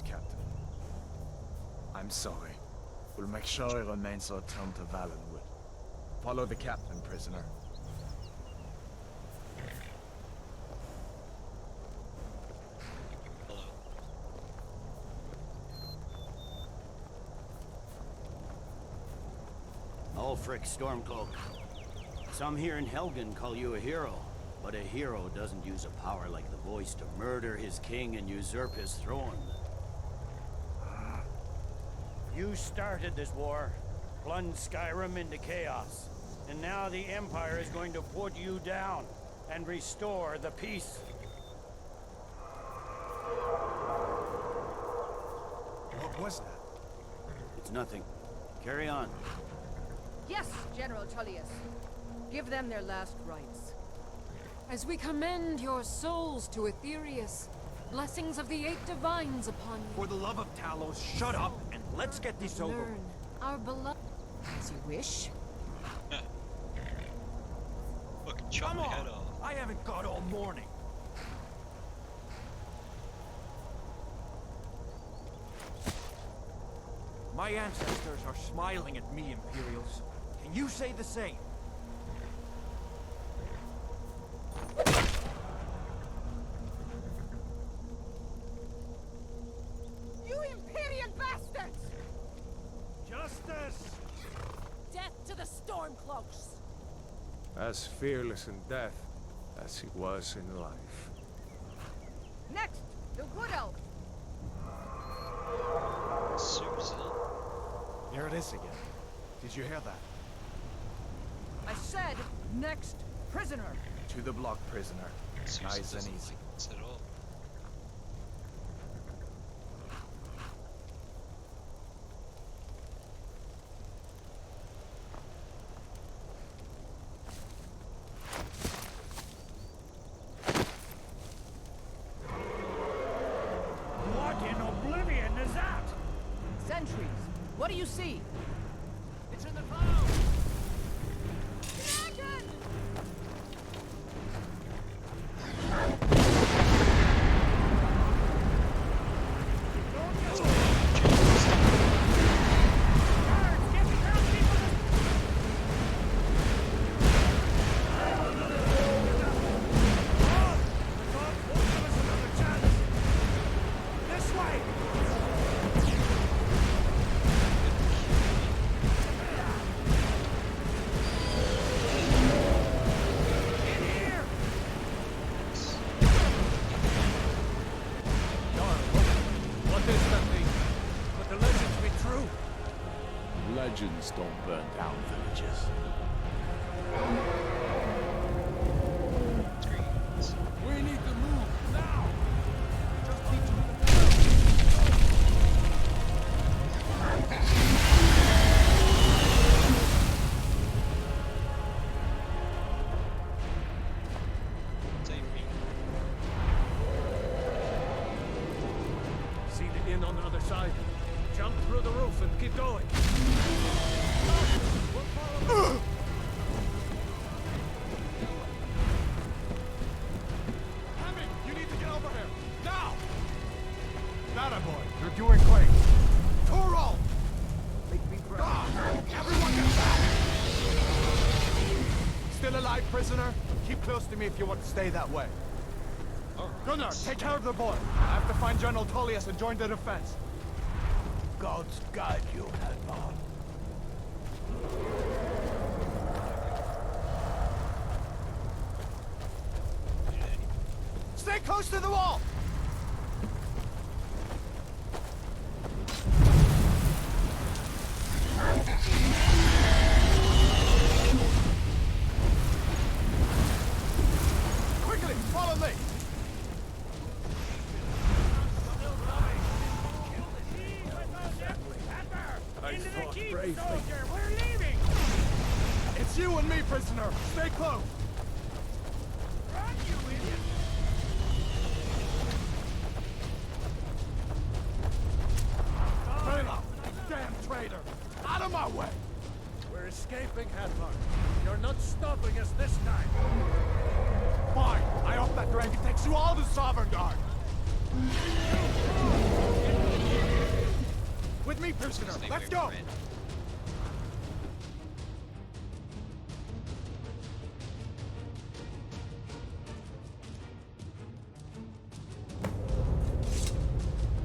course, Captain. I'm sorry. We'll make sure he remains returned to Valenwood. Follow the captain, prisoner. Ulfric Stormcloak. Some here in Helgen call you a hero, but a hero doesn't use a power like the voice to murder his king and usurp his throne. You started this war, plunged Skyrim into chaos, and now the Empire is going to put you down and restore the peace. What was that? It's nothing. Carry on. Yes, General Tullius. Give them their last rites. As we commend your souls to Aetherius, blessings of the Eight Divines upon you. For the love of Talos, shut up and let's get this over. Learn our beloved as you wish. Fucking chop Come my on! head off. I haven't got all morning. My ancestors are smiling at me, Imperials. Can you say the same? You Imperial bastards! Justice! Death to the Stormcloaks! As fearless in death as he was in life. Next, the Wood Elf. Susan. There it is again. Did you hear that? I said, next prisoner. To the block, prisoner. Susan Nice and doesn't easy. like this at all. What in oblivion is that? Sentries, what do you see? It's in the clouds! Dragon! This way! In here! What is that thing? Could the legends be true? Legends don't burn down villages. Screens. We need to move now! Just keep to the Save me. See the inn on the other side? Jump through the roof and keep going. Hammond, you need to get over here! Now! That boy, you're doing great. Torol! Make me proud. Everyone get back! Still alive, prisoner? Keep close to me if you want to stay that way. Gunnar, take care of the boy. I have to find General Tullius and join the defense. Gods guide you, Hadvar. Stay close to the wall! Quickly, follow me! I fought bravely. We're leaving! It's you and me, prisoner. Stay close. Run, you idiot! Bela, damn traitor! Out of my way! We're escaping, Hadvar. You're not stopping us this time. Fine, I hope that dragon takes you all to Sovereign Guard. me, prisoner. Stay Let's away go. from it.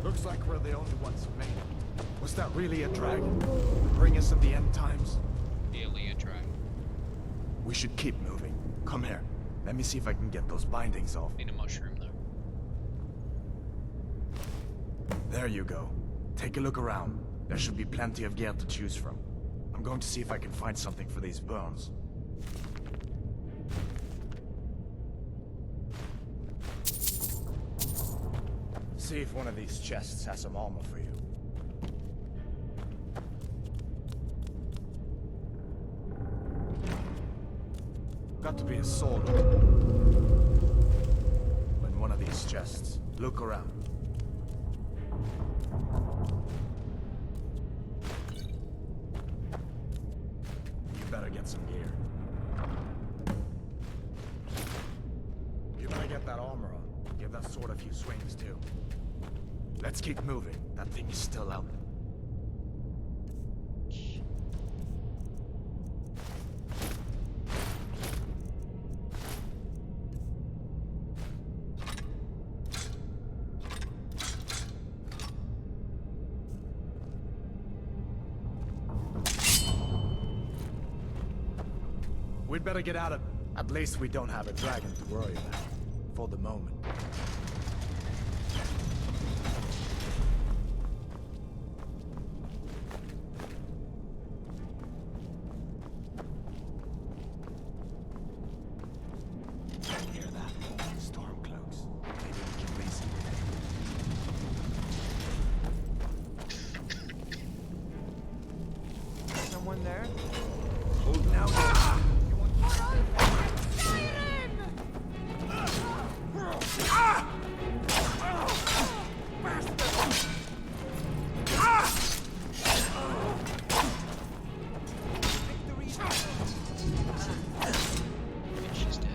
Looks like we're the only ones who made it. Was that really a dragon? Bring us of the end times? Daily a drag. We should keep moving. Come here. Let me see if I can get those bindings off. Need a mushroom though. There you go. Take a look around. There should be plenty of gear to choose from. I'm going to see if I can find something for these bones. See if one of these chests has some armor for you. Got to be a sword. In one of these chests. Look around. You better get some gear. You better get that armor on. Give that sword a few swings too. Let's keep moving. That thing is still out. We'd better get out of... At least we don't have a dragon to worry about. For the moment. Hear that? Storm cloaks. Maybe we can reason with it. Someone there? Hold now. She's dead.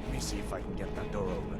Let me see if I can get that door open.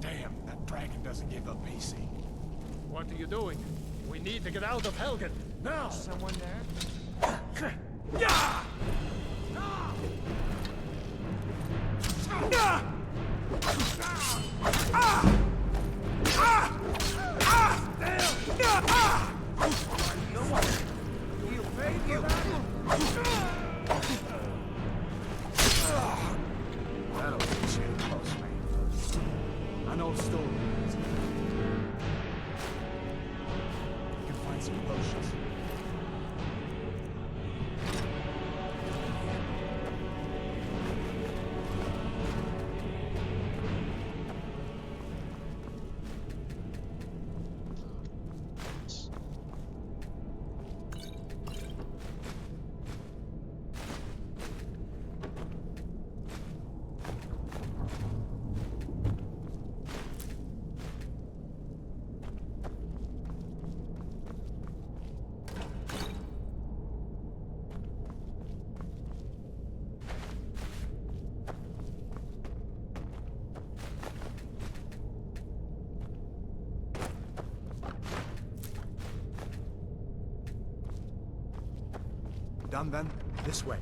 Damn, that dragon doesn't give up easy. What are you doing? We need to get out of Helgen, now! Someone there? That'll teach you, postman. An old story. You can find some potions. Done then? This way.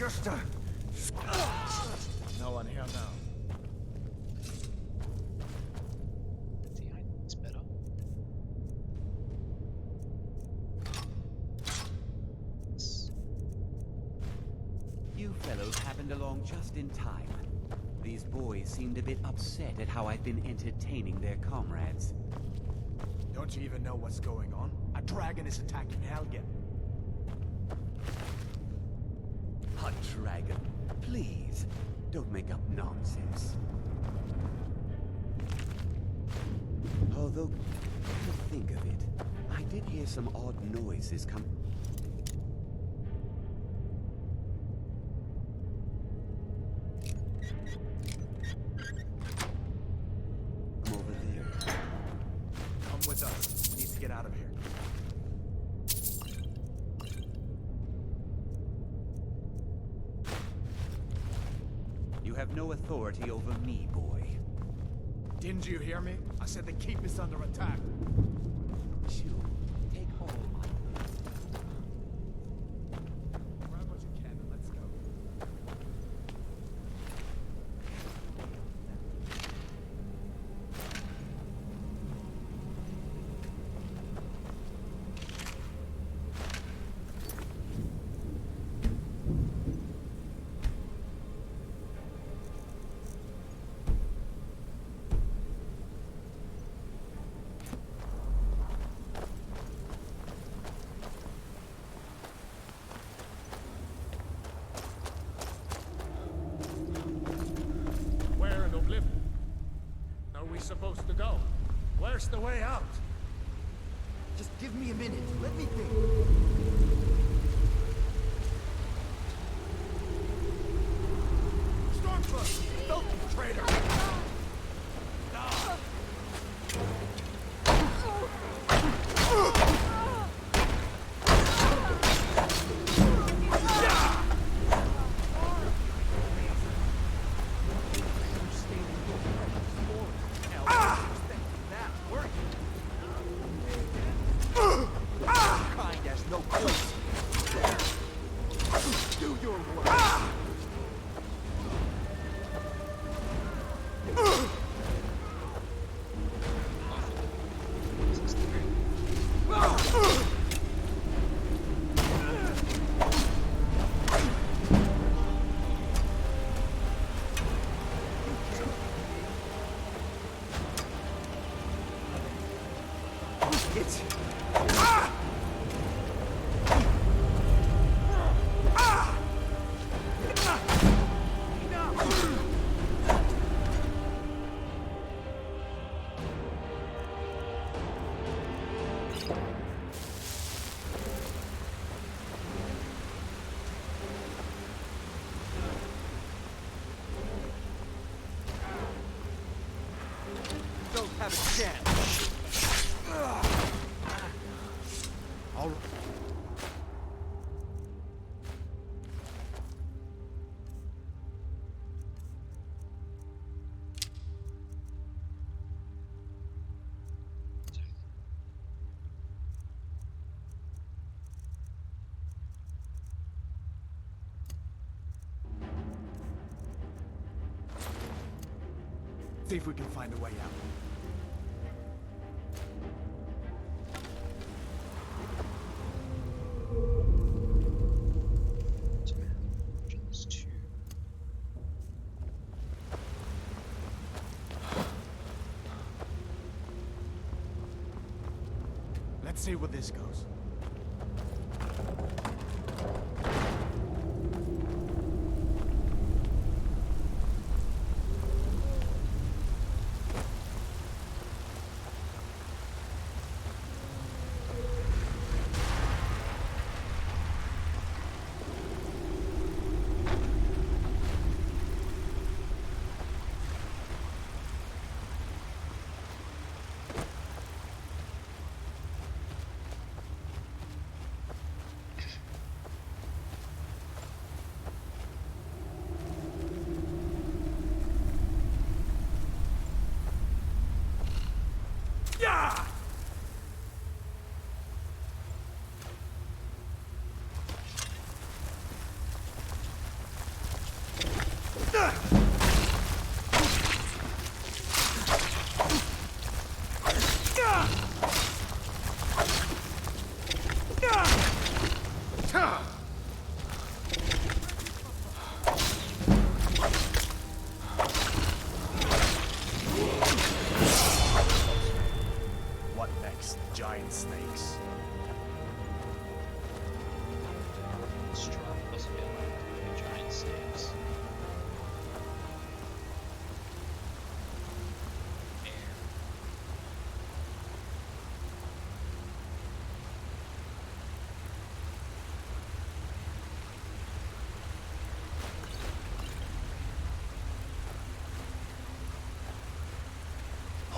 just a... No one here now. See, it's better. You fellows happened along just in time. These boys seemed a bit upset at how I've been entertaining their comrades. Don't you even know what's going on? A dragon is attacking Helgen. A dragon, please, don't make up nonsense. Although, come to think of it, I did hear some odd noises come... over there. Come with us. We need to get out of here. You have no authority over me, boy. Didn't you hear me? I said the keep is under attack. Chew, take all my... Grab what you can and let's go. Where in Oblivion are we supposed to go? Where's the way out? Just give me a minute. Let me think. Stormcloak! Filthy traitor! Kind has no place. Do your work. It's... don't have a chance. All right. See if we can find a way out. Options 2. Let's see where this goes.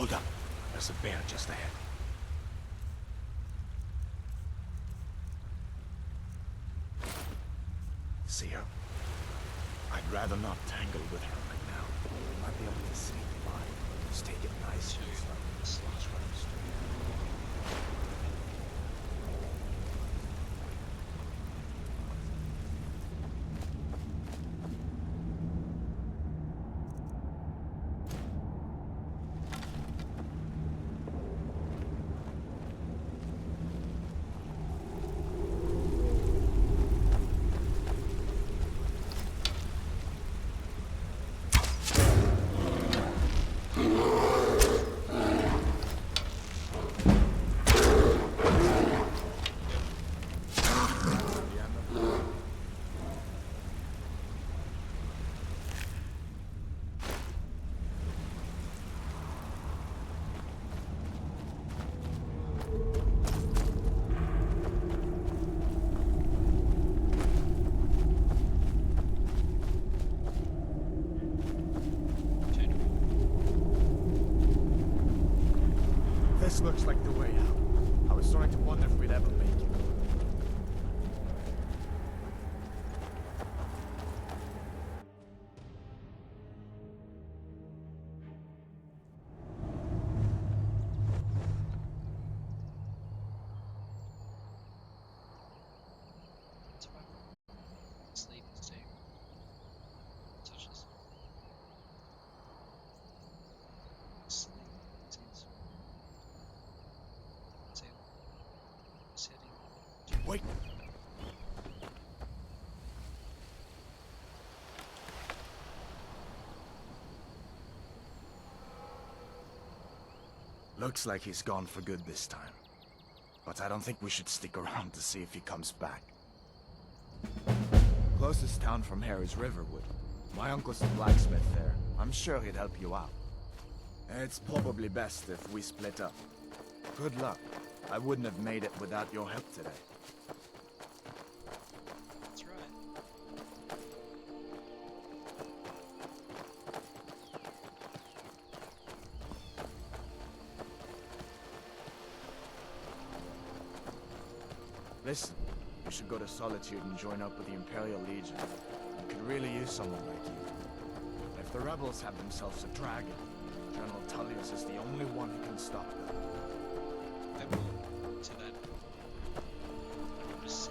Hold up. There's a bear just ahead. See her? I'd rather not tangle with her right now. We might be able to sneak by. Just take it nice and slow. Slash right straight. This looks like the way out. I was starting to wonder if we'd ever make it. It's about sleep too. Touches. Sleep. It is. Two. Sitting. Wait! Looks like he's gone for good this time. But I don't think we should stick around to see if he comes back. Closest town from here is Riverwood. My uncle's a blacksmith there. I'm sure he'd help you out. It's probably best if we split up. Good luck. I wouldn't have made it without your help today. That's right. Listen, you should go to Solitude and join up with the Imperial Legion. We could really use someone like you. If the rebels have themselves a dragon, General Tullius is the only one who can stop them. I will to that 100%.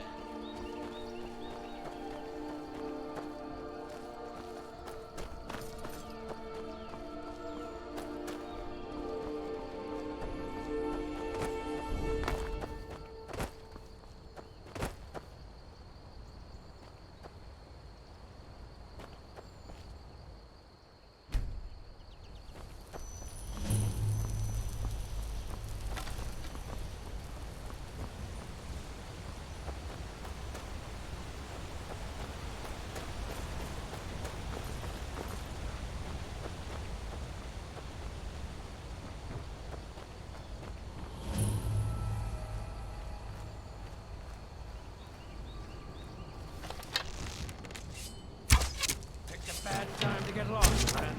Bad time to get lost, man.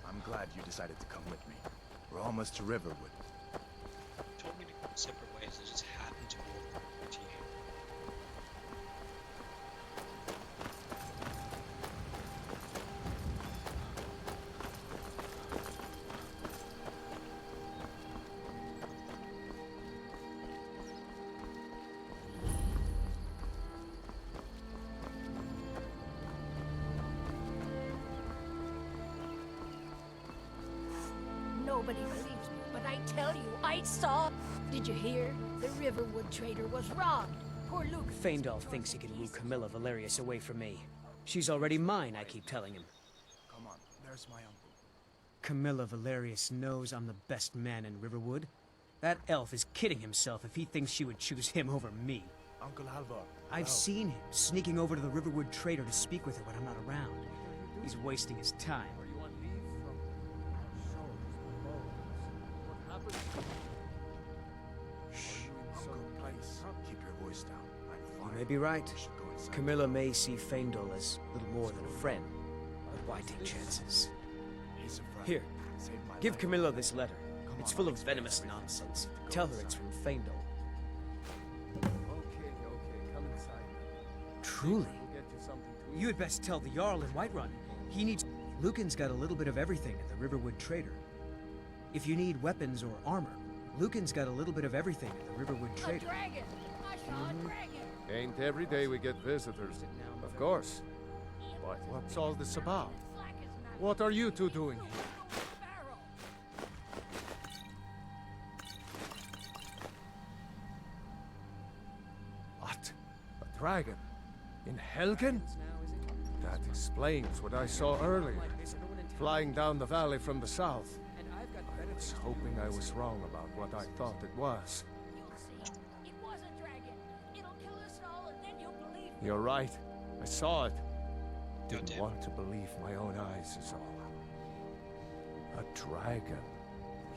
I'm glad you decided to come with me. We're almost to Riverwood. Told me to go separate ways. I just happened to walk over to you. Nobody believes me, but I tell you, I saw... Did you hear? The Riverwood trader was robbed. Poor Luke... Feindal thinks he can woo Camilla Valerius away from me. She's already mine, I keep telling him. Come on, there's my uncle. Camilla Valerius knows I'm the best man in Riverwood. That elf is kidding himself if he thinks she would choose him over me. Uncle Halvar. I've seen him sneaking over to the Riverwood trader to speak with her when I'm not around. He's wasting his time. Are you on leave from our shows, bones? What happened? Shh, Uncle, please. Keep your voice down. I'm You may be right. We should go inside. Camilla may see Feindal as little more than a friend, but why take chances? He's a friend. Here, Saved my give life. Camilla this letter. Come It's on, full I'll of explain venomous everything. nonsense. Go Tell her it's inside. from Feindal. Okay, come inside. Truly? We'll get you something to eat. You had best tell the Jarl in Whiterun. He needs... Lucan's got a little bit of everything at the Riverwood Trader. If you need weapons or armor, Lucan's got a little bit of everything at the Riverwood A Trader. dragon! I saw a dragon! Ain't every day we get visitors. Of course. But what's all this about? Black as night. What are you two doing here? Barrel. What? A dragon? In Helgen? That explains what I saw earlier. Flying down the valley from the south. I was hoping I was wrong about what I thought it was. You'll see. It was a dragon. It'll kill us all, and then you'll believe me. You're right. I saw it. Didn't Goddamn. want to believe my own eyes is all. A dragon.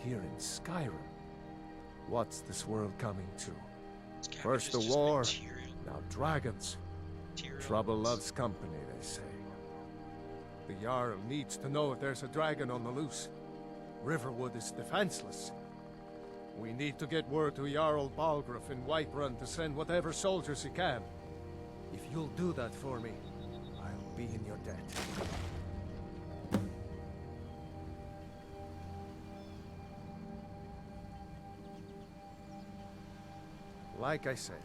Here in Skyrim. What's this world coming to? First the Scavengers just war, material. now dragons. Material Trouble ones. loves company, they say. The Jarl needs to know if there's a dragon on the loose. Riverwood is defenseless. We need to get word to Jarl Balgruuf in Whiterun to send whatever soldiers he can. If you'll do that for me, I'll be in your debt. Like I said,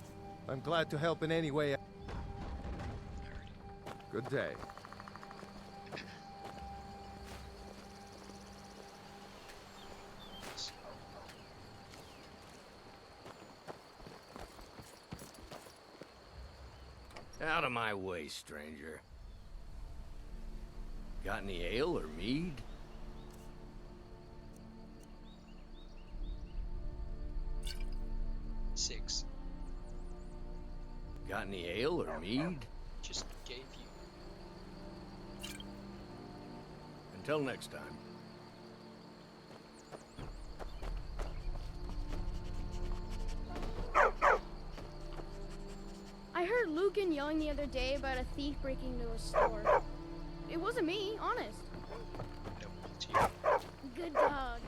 I'm glad to help in any way. Good day. Out of my way, stranger. Got any ale or mead? Six. Got any ale or mead? Just gave you. Until next time. I heard Lucan yelling the other day about a thief breaking into a store. It wasn't me, honest. I don't want to. Good dog.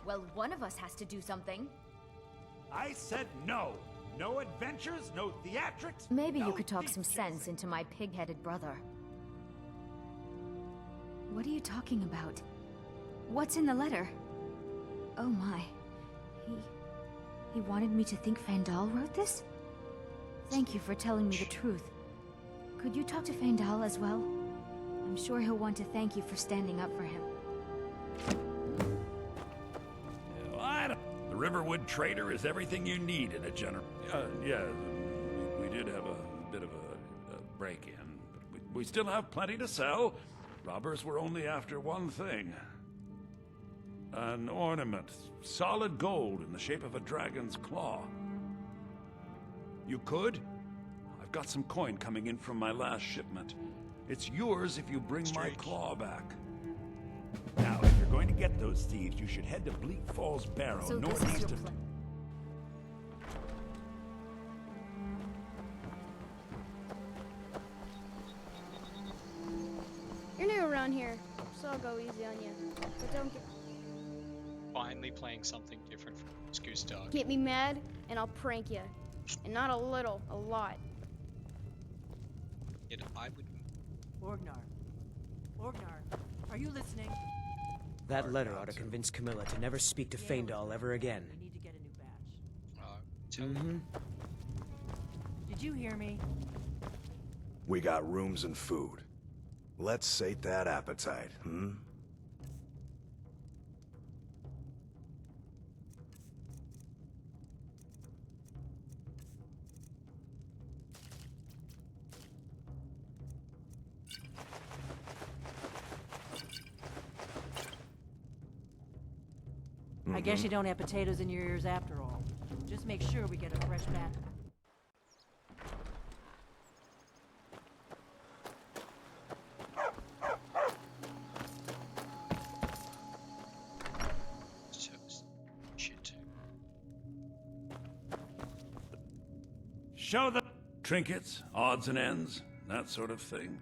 Well, one of us has to do something. I said no. No adventures, no theatrics. Maybe you no could talk some thief sense chasing. into my pig-headed brother. What are you talking about? What's in the letter? Oh my. He wanted me to think Fandal wrote this? Thank you for telling me the truth. Could you talk to Fandal as well? I'm sure he'll want to thank you for standing up for him. The Riverwood Trader is everything you need in a general. Yeah, we did have a bit of a break-in, but we still have plenty to sell. Robbers were only after one thing. An ornament, solid gold in the shape of a dragon's claw. You could? I've got some coin coming in from my last shipment. It's yours if you bring my claw back. Now, if you're going to get those thieves, you should head to Bleak Falls Barrow, So this is northeast your of... plan. You're new around here, so I'll go easy on you. But don't Finally playing something different from Goose Dog. get me mad, and I'll prank you. And not a little, a lot. Yet I would. Orgnar. Orgnar, are you listening? That letter ought to convince Camilla to never speak to Faendal ever again. We need to get a new batch. Mm-hmm. Did you hear me? We got rooms and food. Let's sate that appetite, hmm? I guess you don't have potatoes in your ears after all. Just make sure we get a fresh batch. Shit. Show them trinkets, odds and ends, that sort of thing.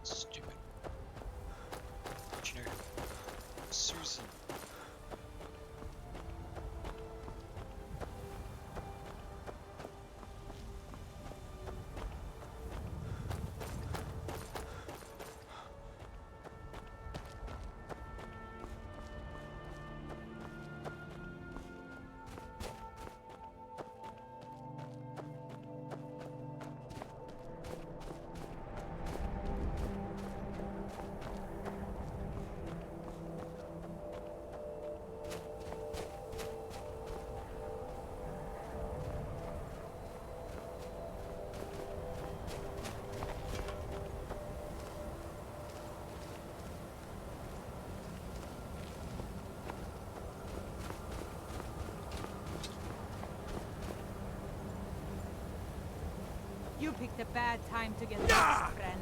Stupid. Engineer. Susan. You picked a bad time to get lost, friend.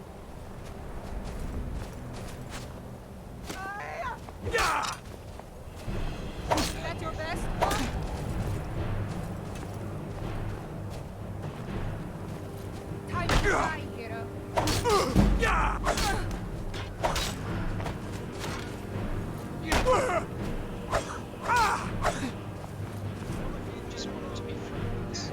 That's your best? Time to die, hero. Just wanted to be friends.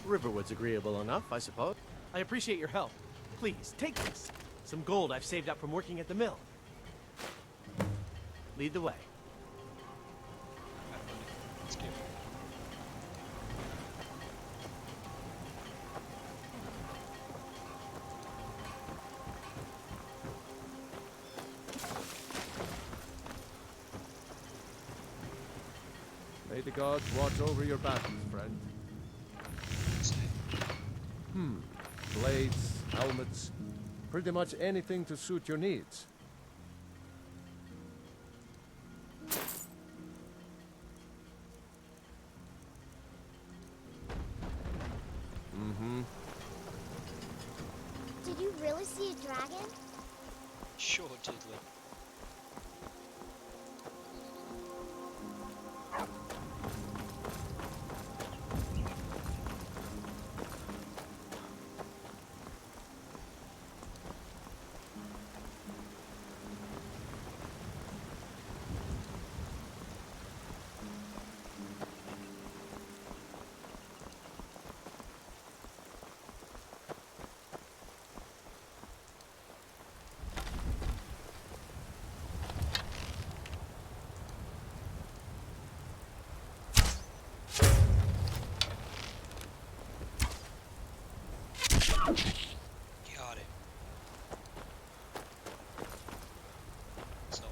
Riverwood's agreeable enough, I suppose. I appreciate your help. Please, take this. Some gold I've saved up from working at the mill. Lead the way. Let's give it. May the gods watch over your battles, friend. Blades, helmets, pretty much anything to suit your needs. Did you really see a dragon? Sure, Diddler. Got it. So.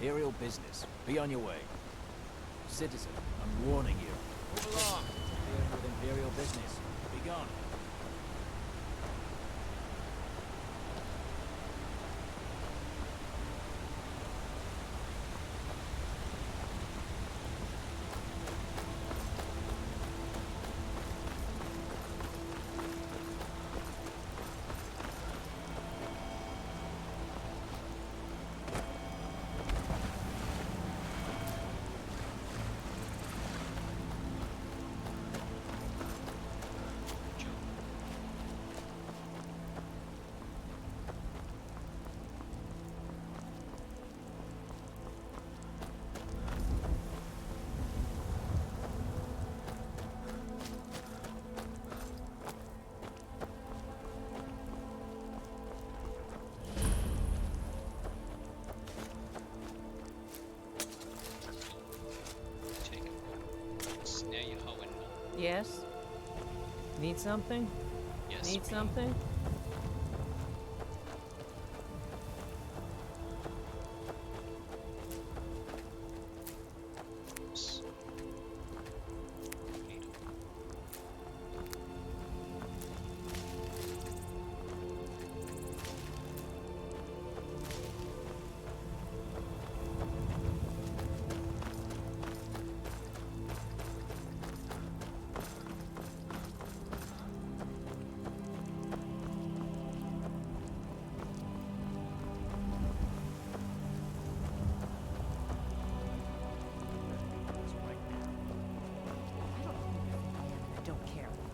Imperial business. Be on your way. Citizen, I'm warning you. Move along. Dealing with Imperial business. Be gone. Yes? Need something? Yes. Need something?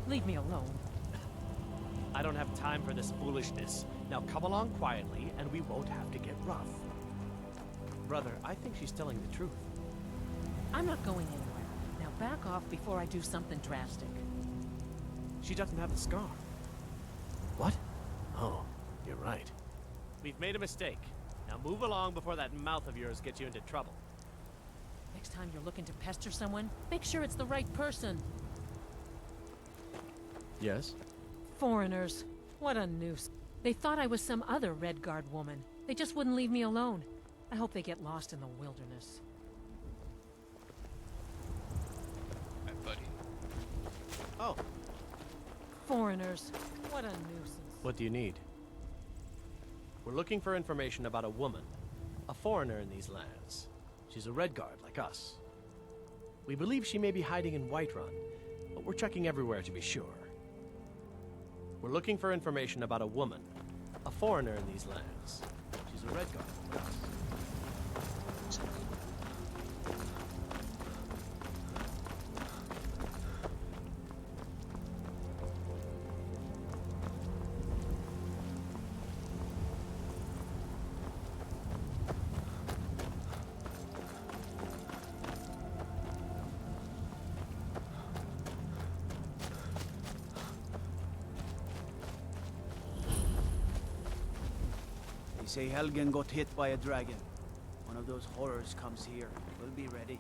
Leave me alone. I don't have time for this foolishness. Now come along quietly, and we won't have to get rough. brother, I think she's telling the truth. I'm not going anywhere. Now back off before I do something drastic. She doesn't have the scar. What? Oh, you're right. We've made a mistake. Now move along before that mouth of yours gets you into trouble. Next time you're looking to pester someone, make sure it's the right person. Yes? Foreigners. What a noose. They thought I was some other Redguard woman. They just wouldn't leave me alone. I hope they get lost in the wilderness. My buddy. Oh. Foreigners. What a nuisance. What do you need? We're looking for information about a woman. A foreigner in these lands. She's a Redguard like us. We believe she may be hiding in Whiterun, but we're checking everywhere to be sure. We're looking for information about a woman. A foreigner in these lands. She's a Redguard like us. They say Helgen got hit by a dragon. One of those horrors comes here. We'll be ready.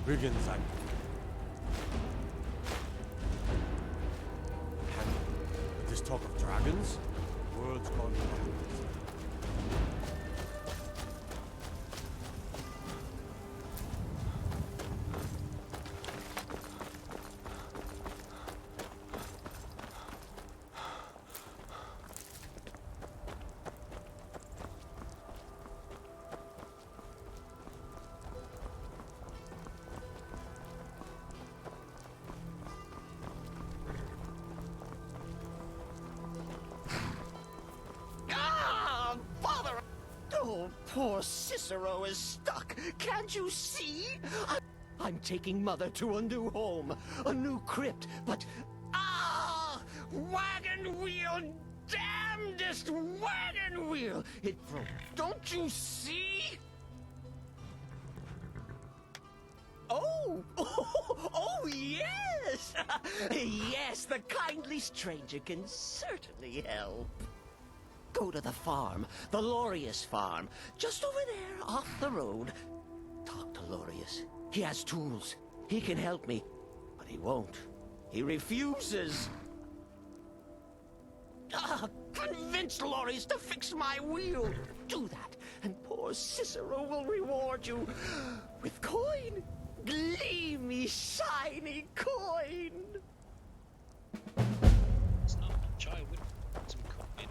Riggins, this talk of dragons? World's gone mad. Poor Cicero is stuck. Can't you see? I'm taking Mother to a new home, a new crypt, but... Ah! Wagon wheel! Damnedest wagon wheel! It broke. Don't you see? Oh! Oh, yes! Yes, the kindly stranger can certainly help. Go to the farm, the Lorius farm, just over there off the road. Talk to Lorius. He has tools. He can help me, but he won't. He refuses. Convince Lorius to fix my wheel. Do that, and poor Cicero will reward you with coin. Gleamy, shiny coin. It's not much. I would put some coin.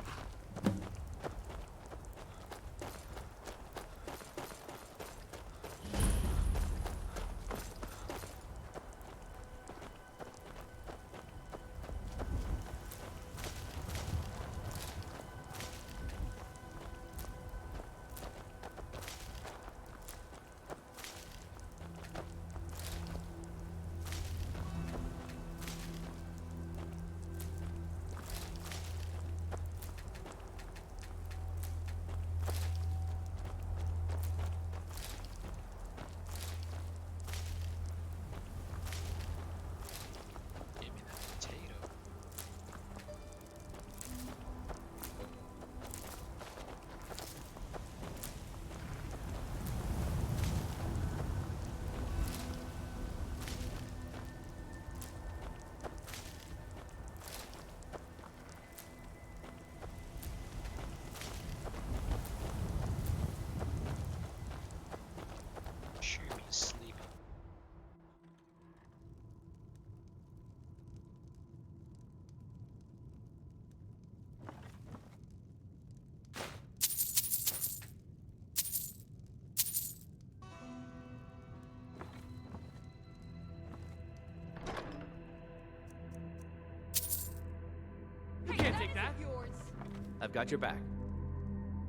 got your back.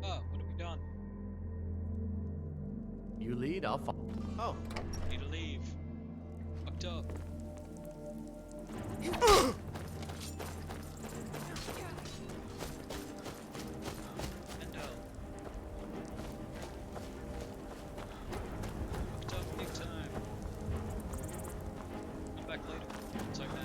Oh, what have we done? You lead, I'll follow. Oh. Need to leave. Fucked up. Fendel. Fucked up big time. Come back later. It's like that.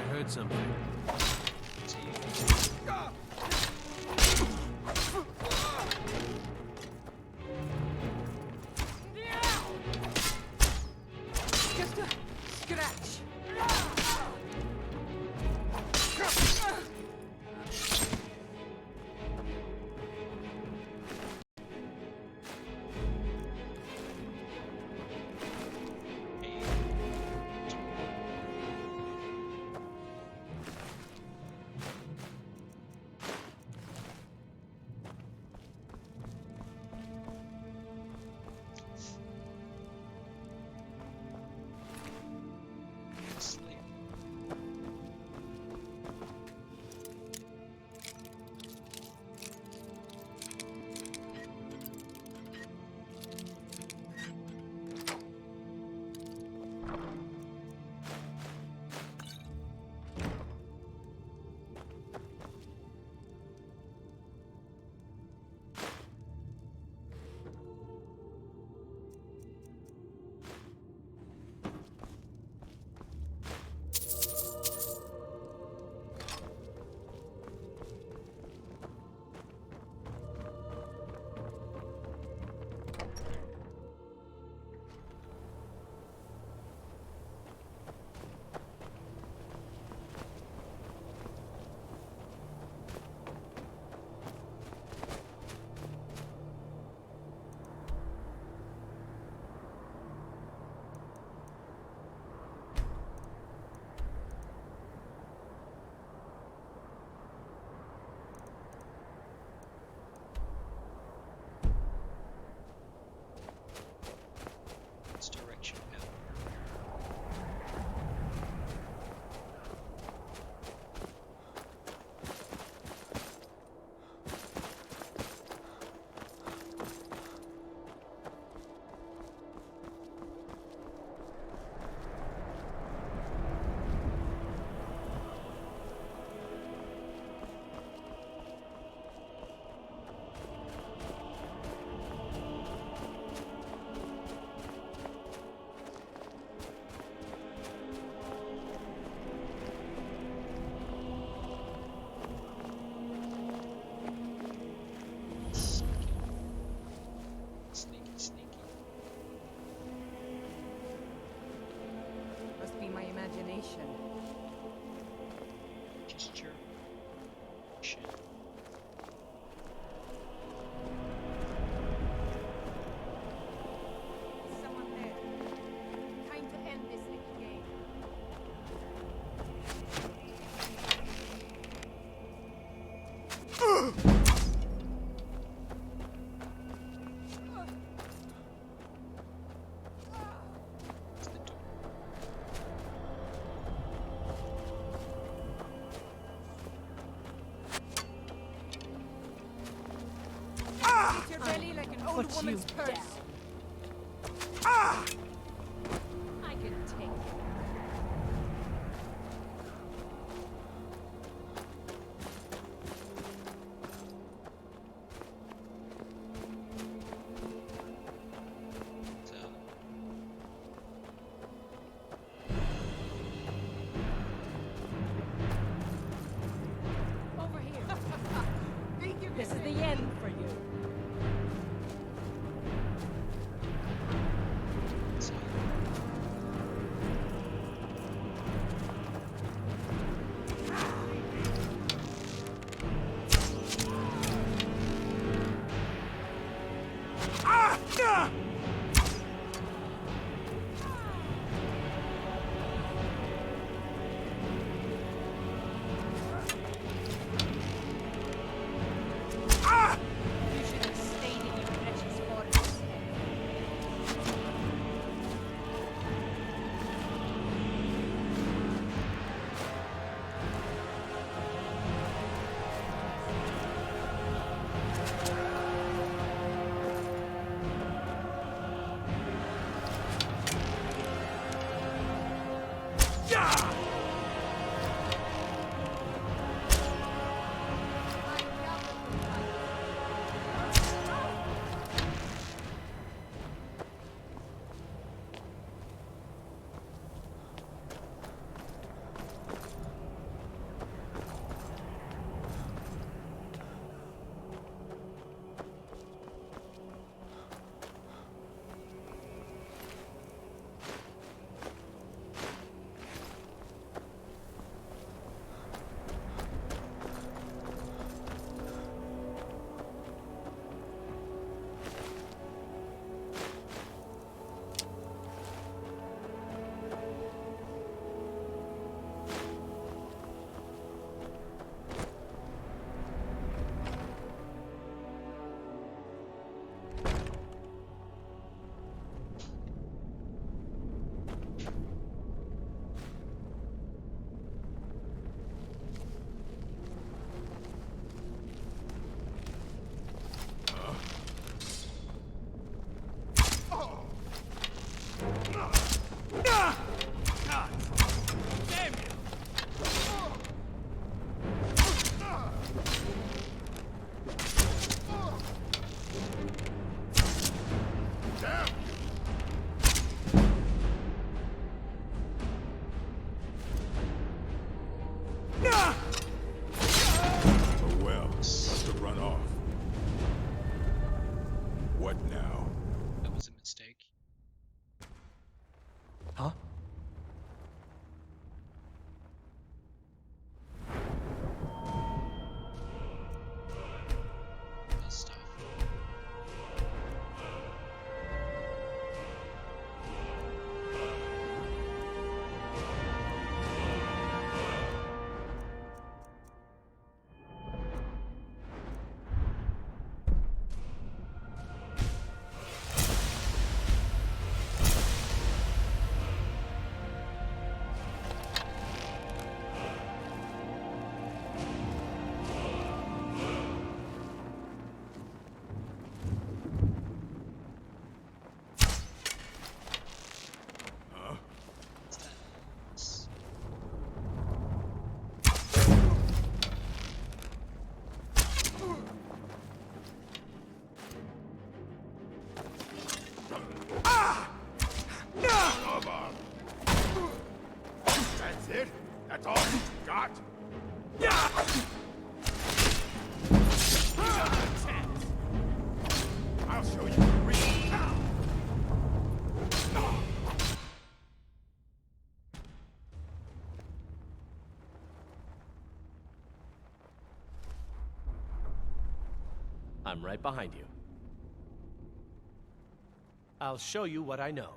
heard something. Just a scratch. This direction out. Sneaky, sneaky. Must be my imagination. Just your shit. Someone there. Time to end this little game. Hit your belly like an old woman's purse. I can take it. Over here. This is the end for you. It's Oh well, must have run off. What now? That was a mistake. Huh? This stuff. That's it? That's all you got? I'll show you the real. I'm right behind you. I'll show you what I know.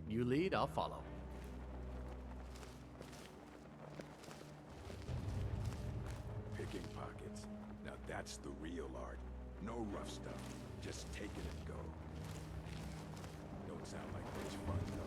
You lead, I'll follow. Picking pockets. Now that's the real art. No rough stuff. Just take it and go. Don't sound like much fun, though.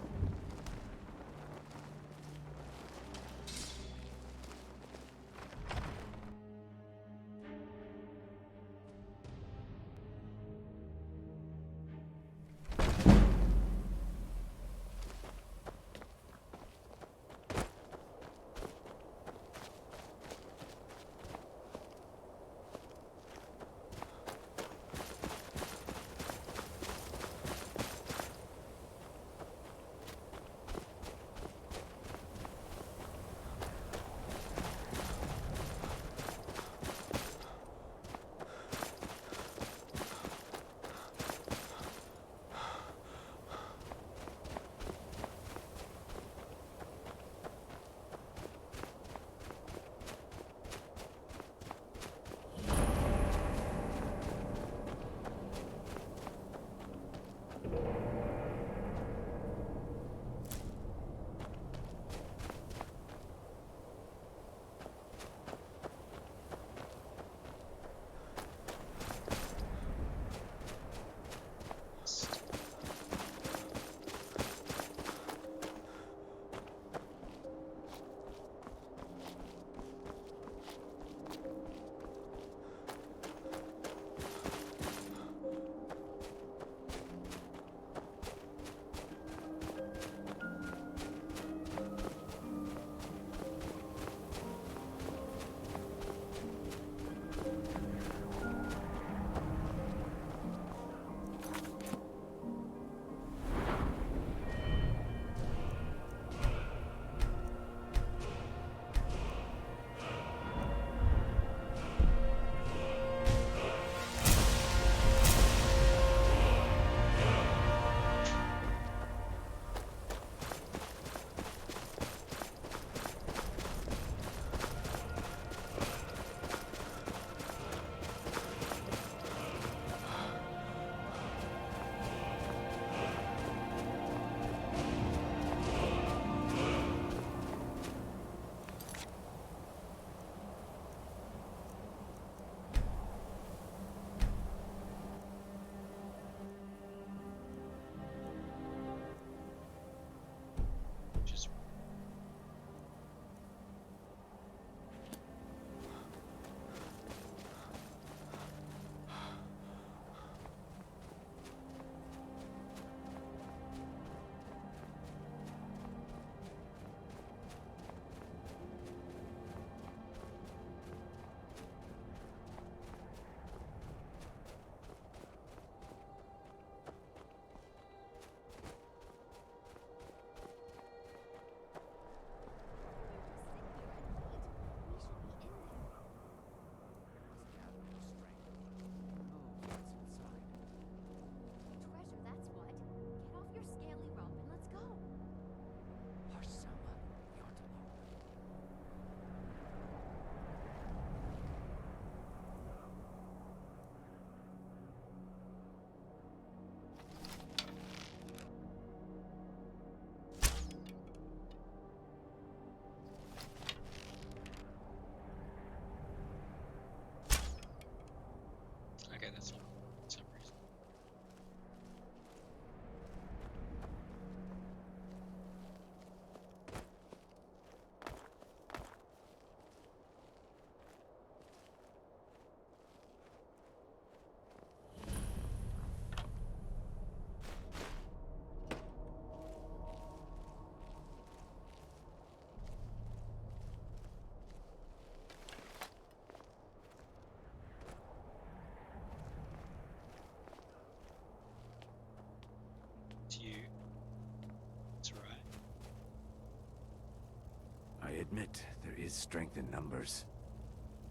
admit there is strength in numbers.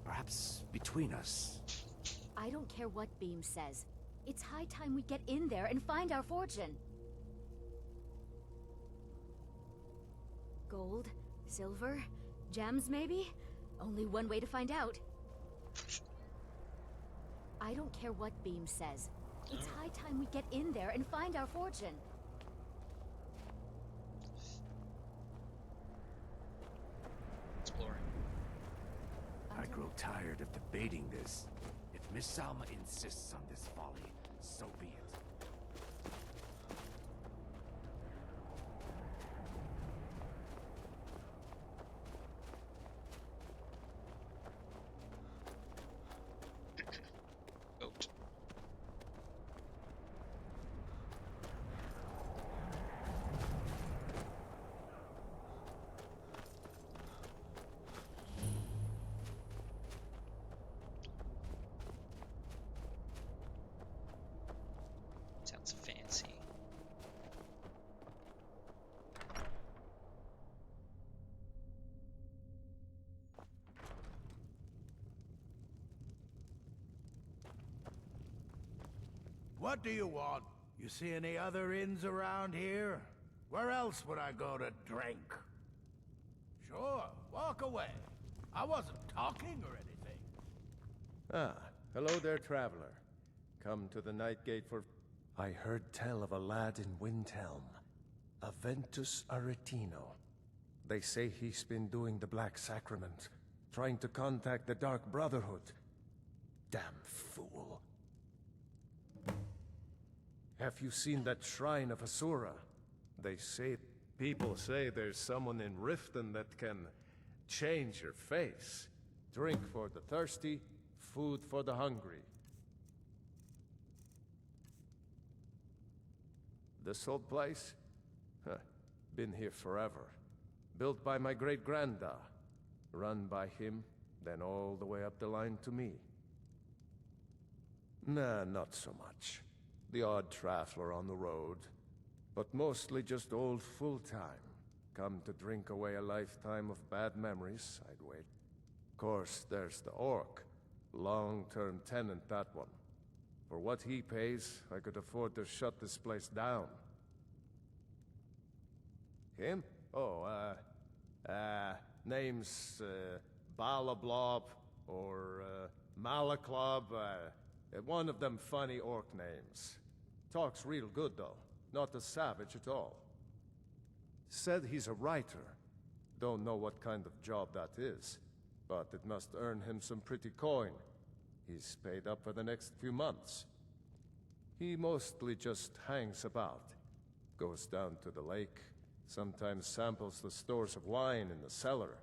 Perhaps between us. I don't care what Beam says. It's high time we get in there and find our fortune. Gold? Silver? Gems, maybe? Only one way to find out. I don't care what Beam says. It's high time we get in there and find our fortune. Exploring. I grow tired of debating this. If Miss Salma insists on this folly, so be it. Goat. Sounds fancy. What do you want? You see any other inns around here? Where else would I go to drink? Sure, walk away. I wasn't talking or anything. Ah, hello there, traveler. Come to the Night Gate for... I heard tell of a lad in Windhelm, Aventus Aretino. They say he's been doing the Black Sacrament, trying to contact the Dark Brotherhood. Damn fool. Have you seen that shrine of Asura? People say there's someone in Riften that can change your face. Drink for the thirsty, food for the hungry. This old place? Huh. Been here forever. Built by my great-granda. Run by him, then all the way up the line to me. Nah, not so much. The odd traveler on the road. But mostly just old full-time. Come to drink away a lifetime of bad memories, I'd wait. Of course, there's the orc. Long-term tenant, that one. For what he pays, I could afford to shut this place down. Him? Oh, name's, Balablob, or, Malaklob, one of them funny orc names. Talks real good, though. Not a savage at all. Said he's a writer. Don't know what kind of job that is, but it must earn him some pretty coin. He's paid up for the next few months. He mostly just hangs about. Goes down to the lake, sometimes samples the stores of wine in the cellar.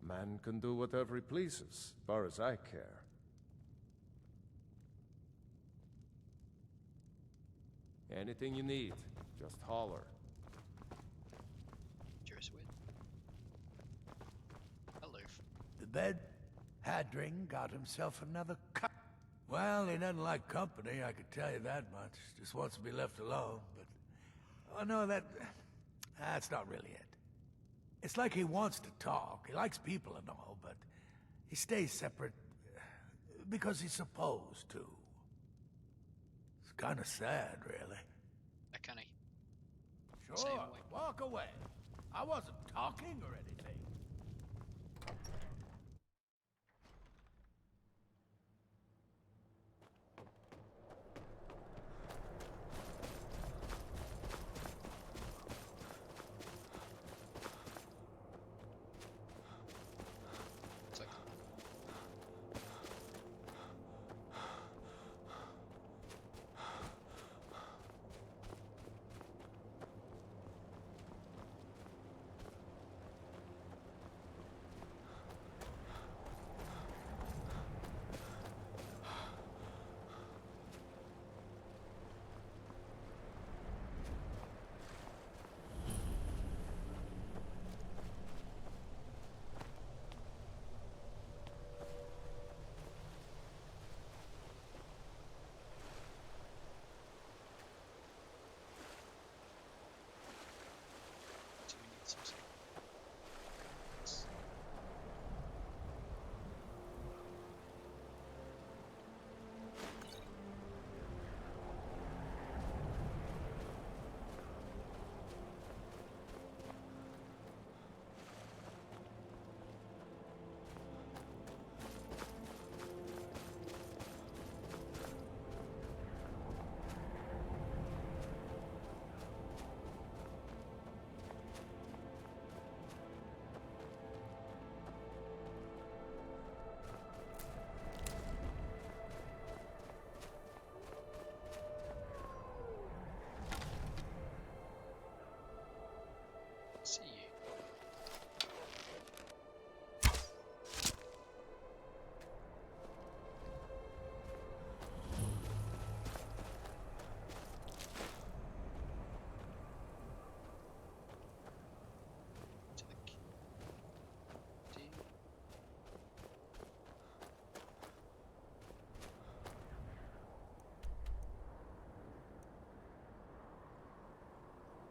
Man can do whatever he pleases, as far as I care. Anything you need, just holler. Cheers, Wit. Aloof. The bed? Hadring got himself another cup. Well, he doesn't like company, I could tell you that much. Just wants to be left alone, but... Oh, no, that's not really it. It's like he wants to talk. He likes people and all, but he stays separate because he's supposed to. It's kind of sad, really. I kind of... Sure, walk away. I wasn't talking or anything.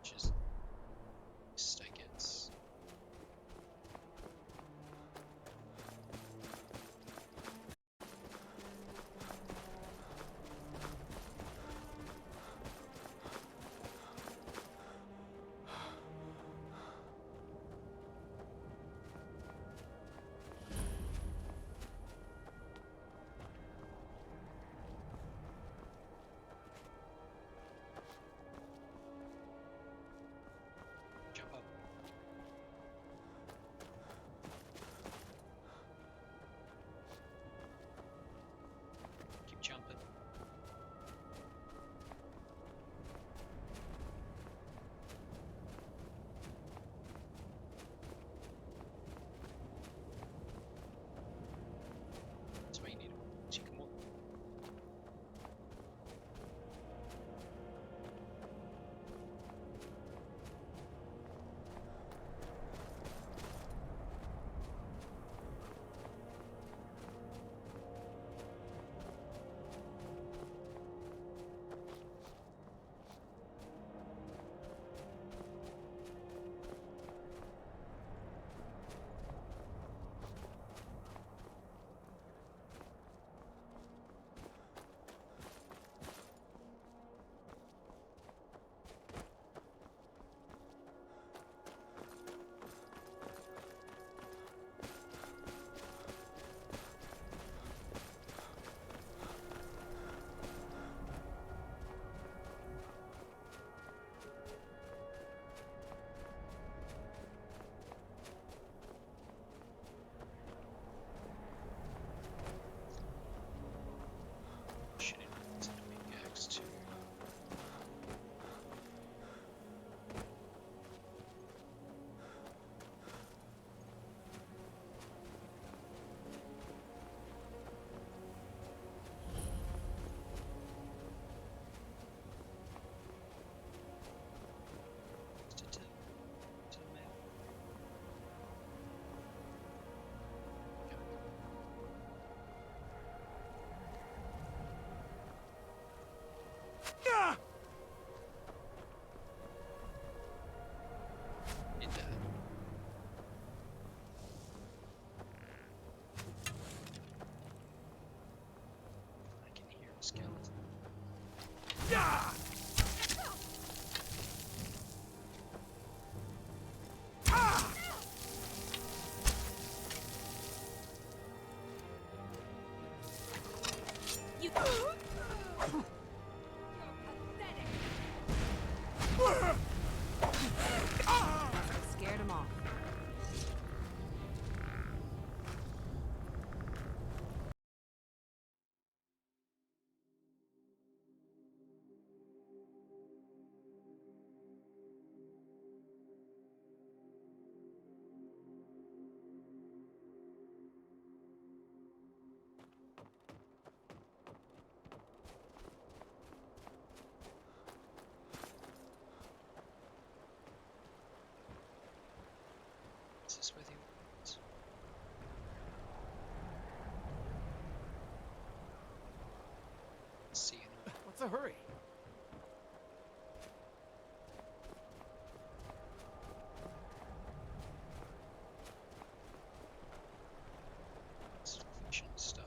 Just I guess. Jump up. Keep jumping. That's why you need a sycamore. Shit, it's gonna be X too. To the map. It died. I can hear a skeleton. You. Scared him off. Is this where they went? Let's see. What's the hurry? It's fiction stuff.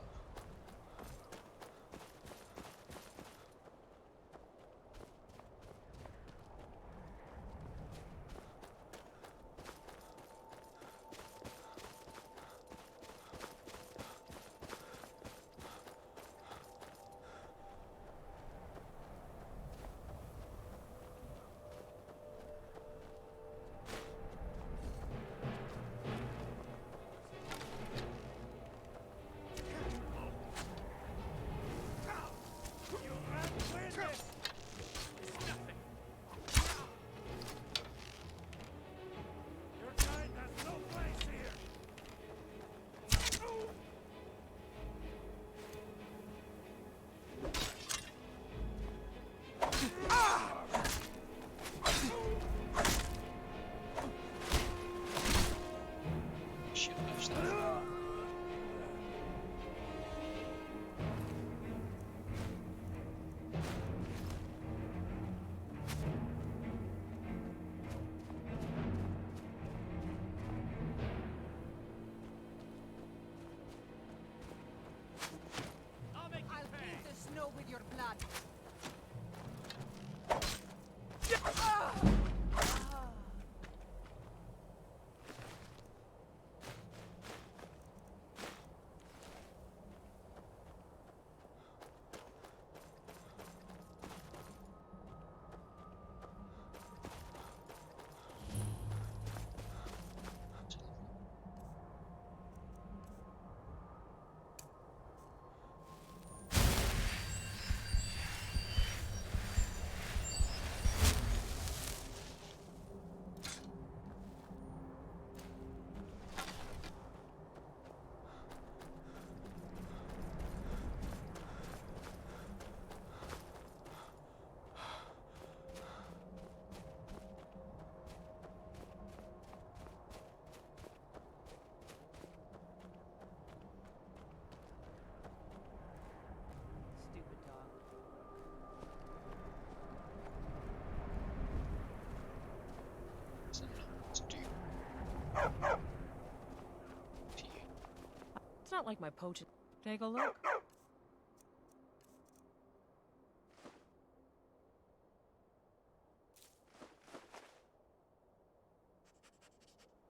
like my poaching. Take a look.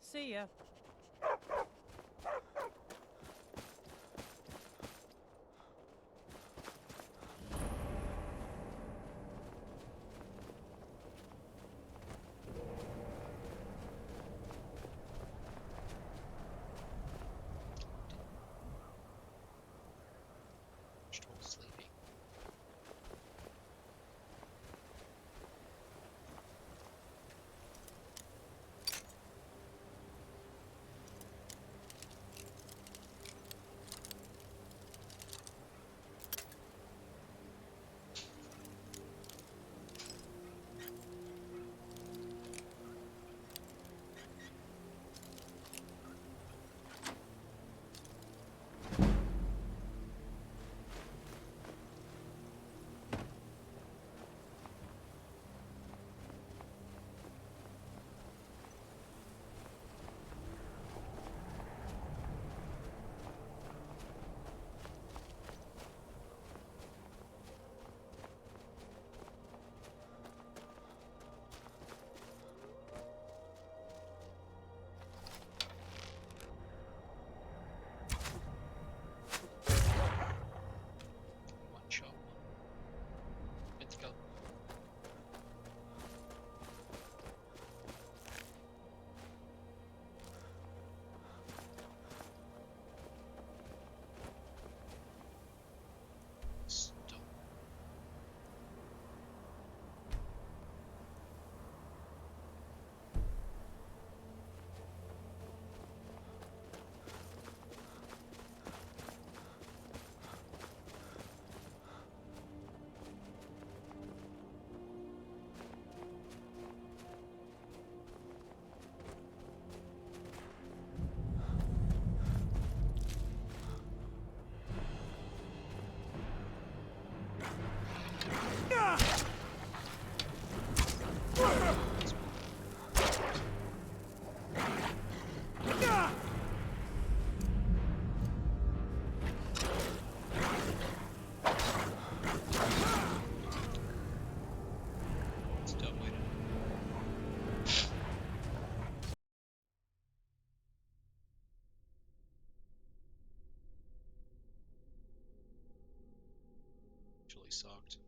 See ya. Still sleeping. One shot. Good to go. Stop. Stop waiting. Actually sucked.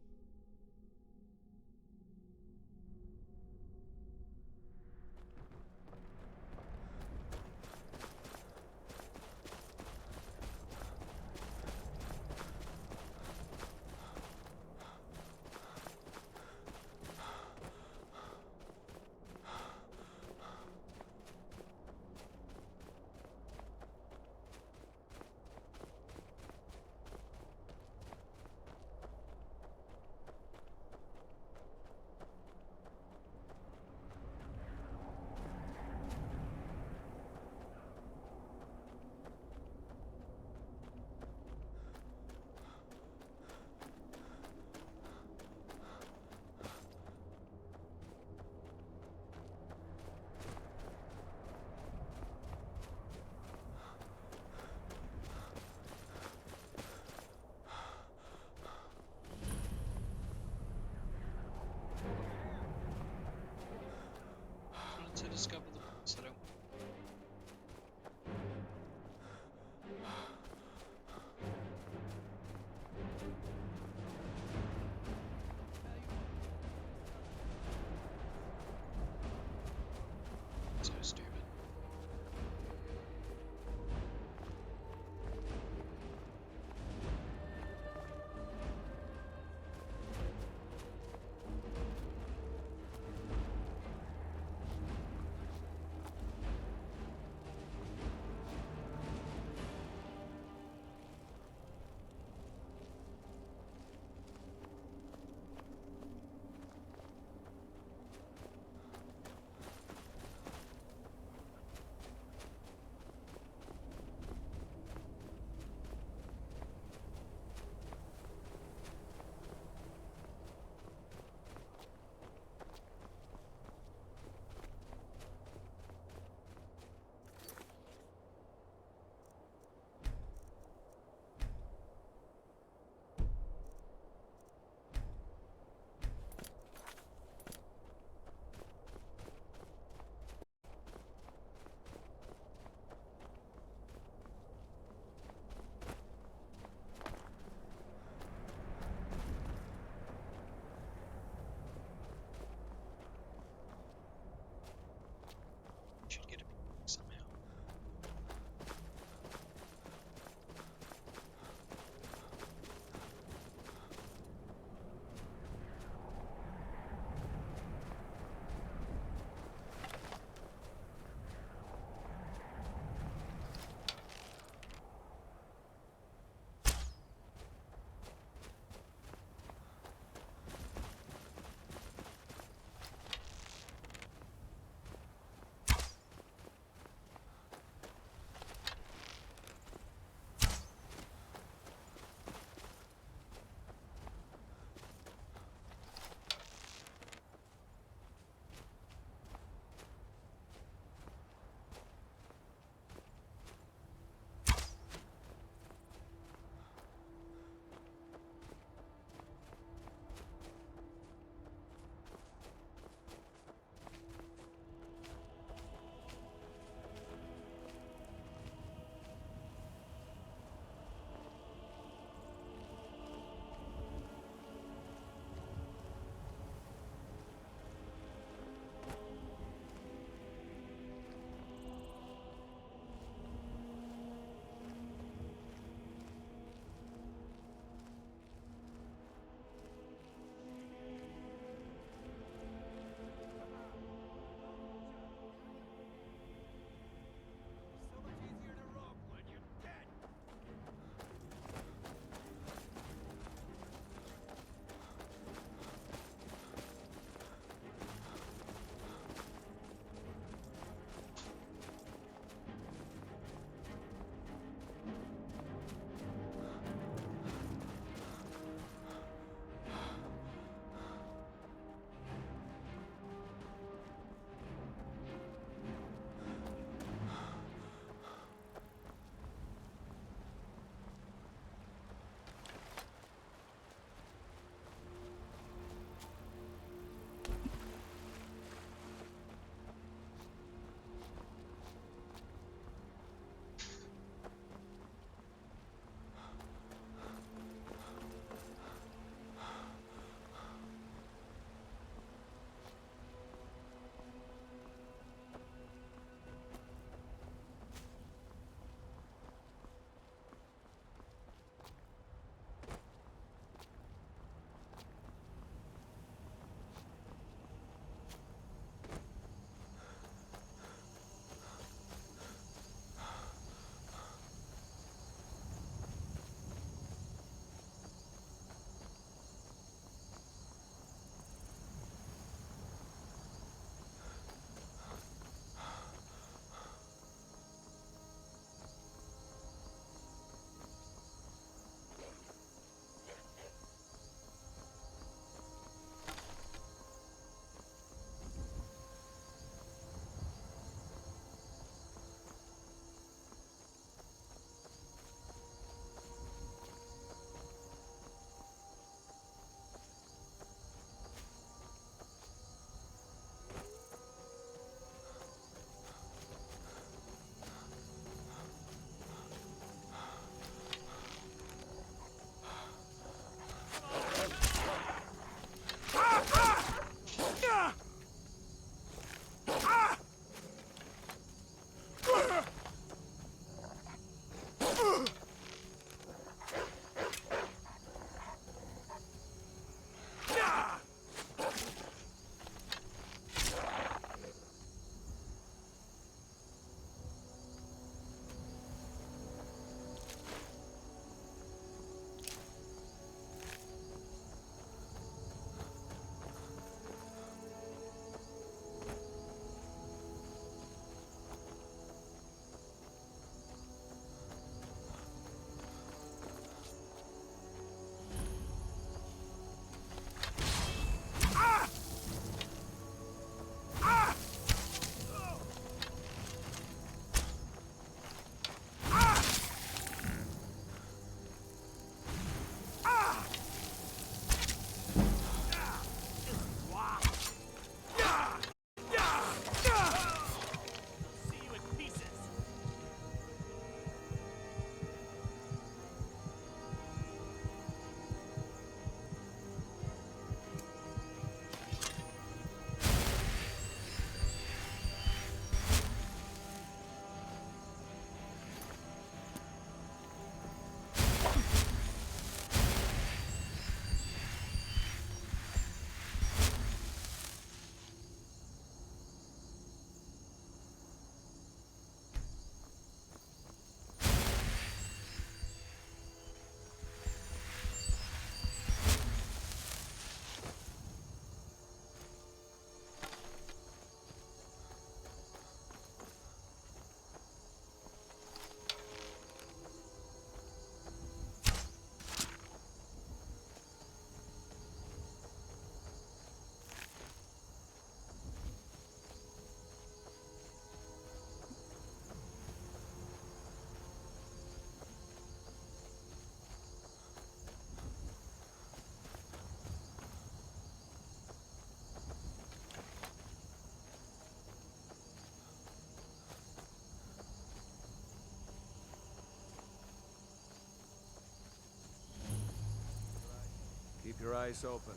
place open.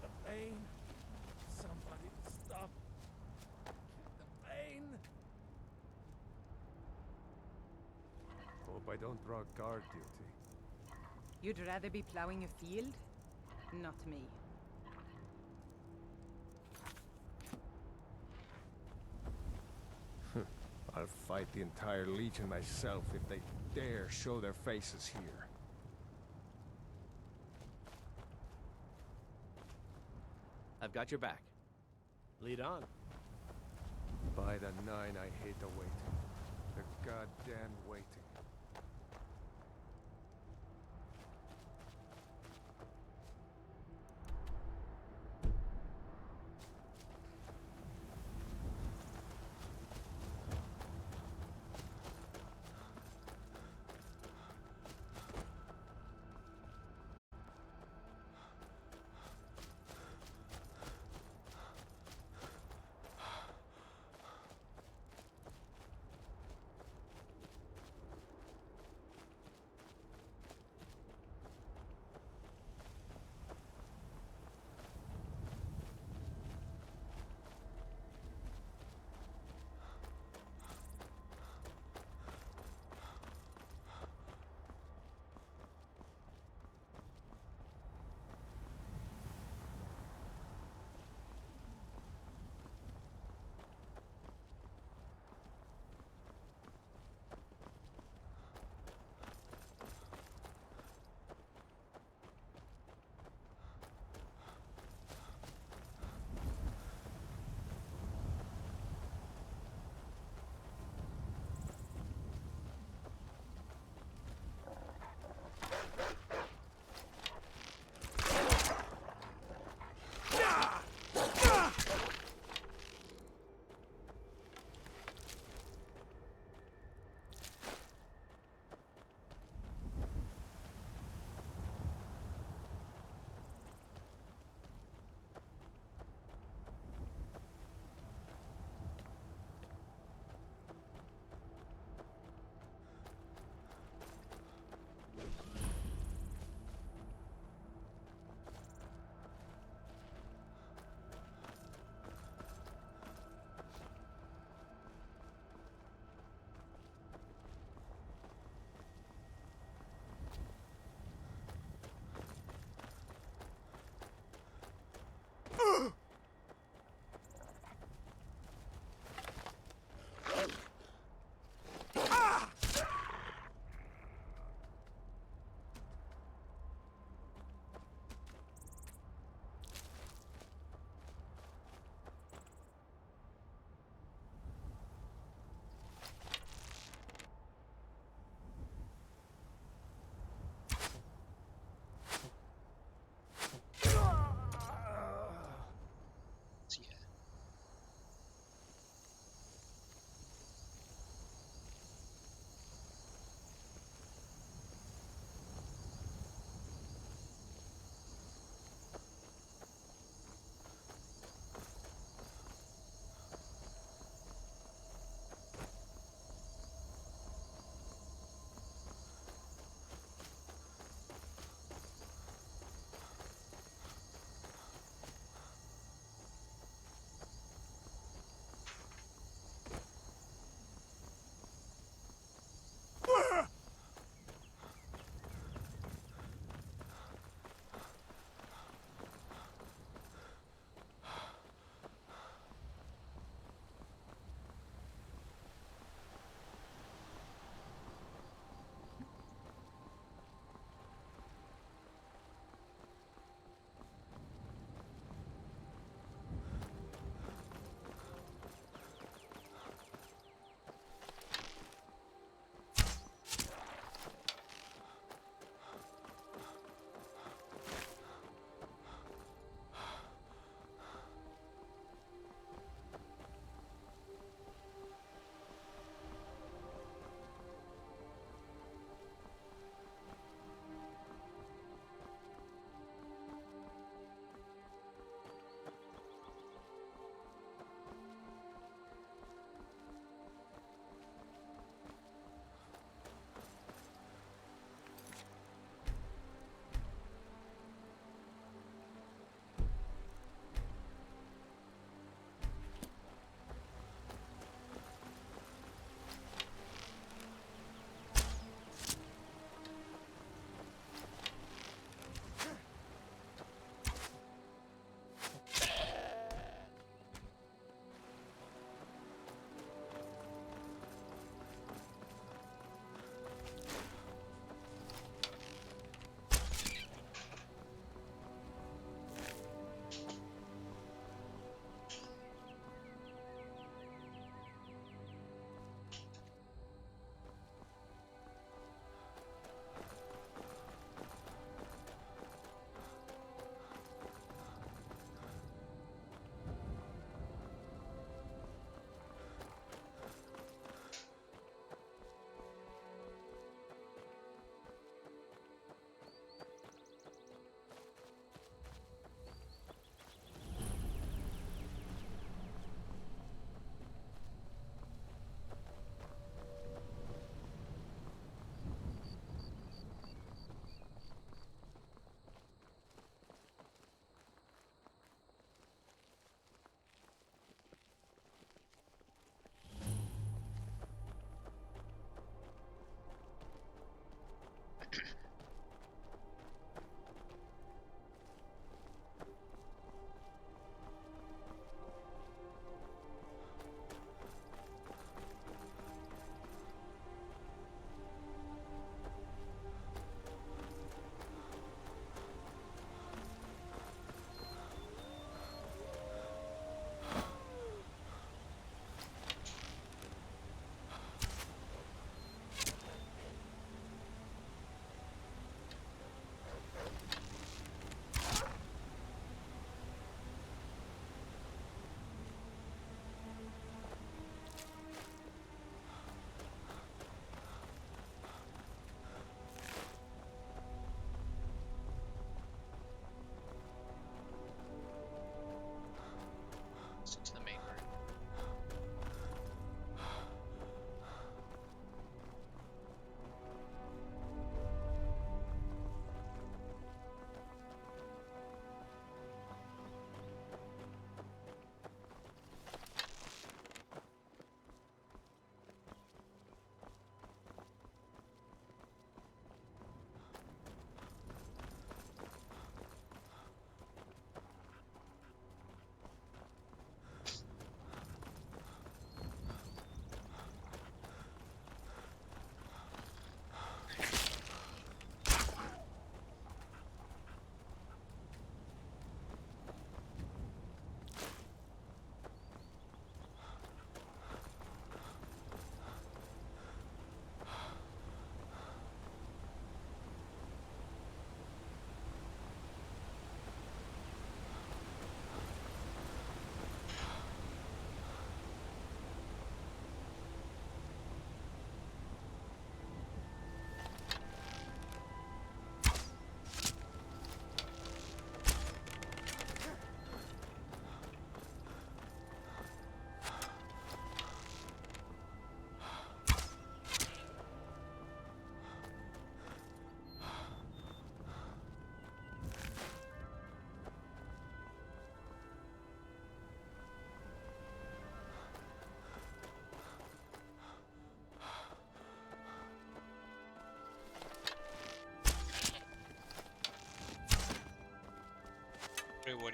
The pain. Somebody stop the pain. Hope I don't draw guard duty. You'd rather be plowing a field? Not me. I'll fight the entire Legion myself if they dare show their faces here. I've got your back. Lead on. By the 9, I hate the waiting. The goddamn waiting.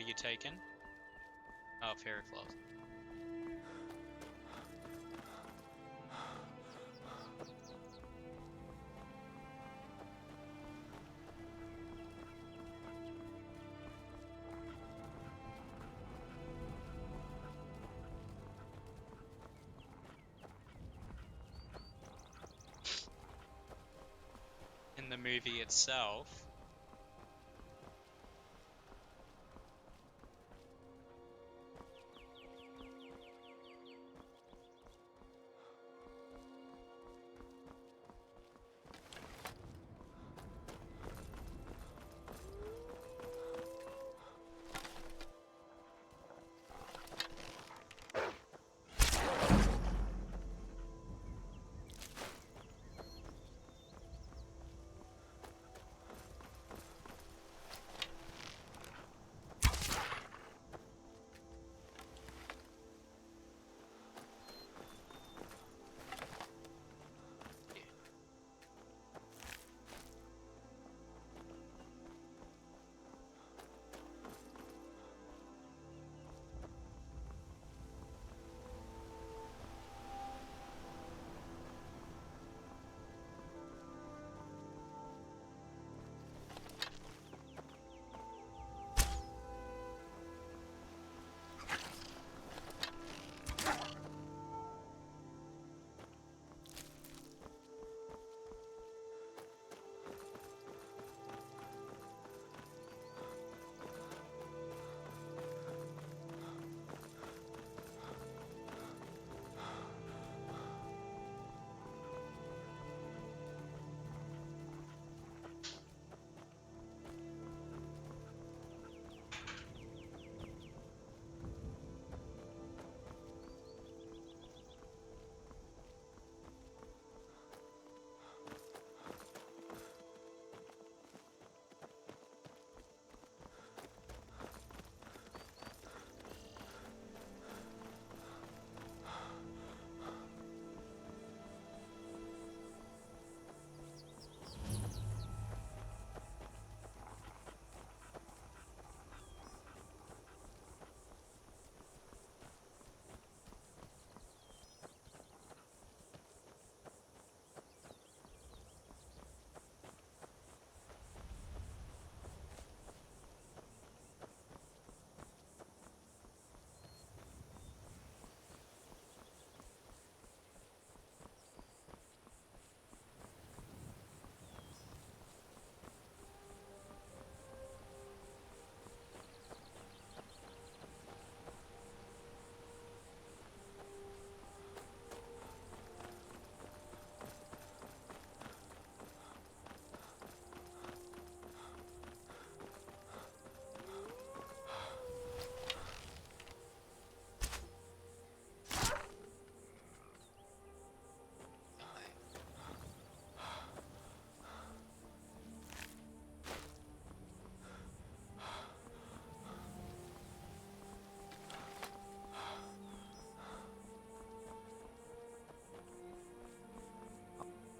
you taken? Oh, fairy flows. In the movie itself,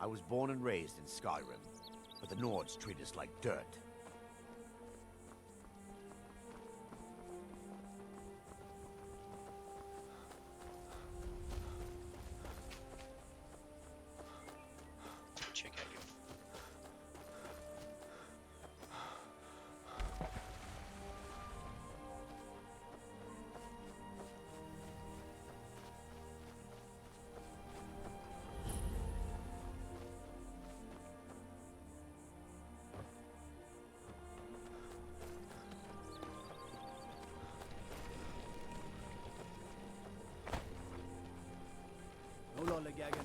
I was born and raised in Skyrim, but the Nords treat us like dirt. check out your Hold on, Legagan.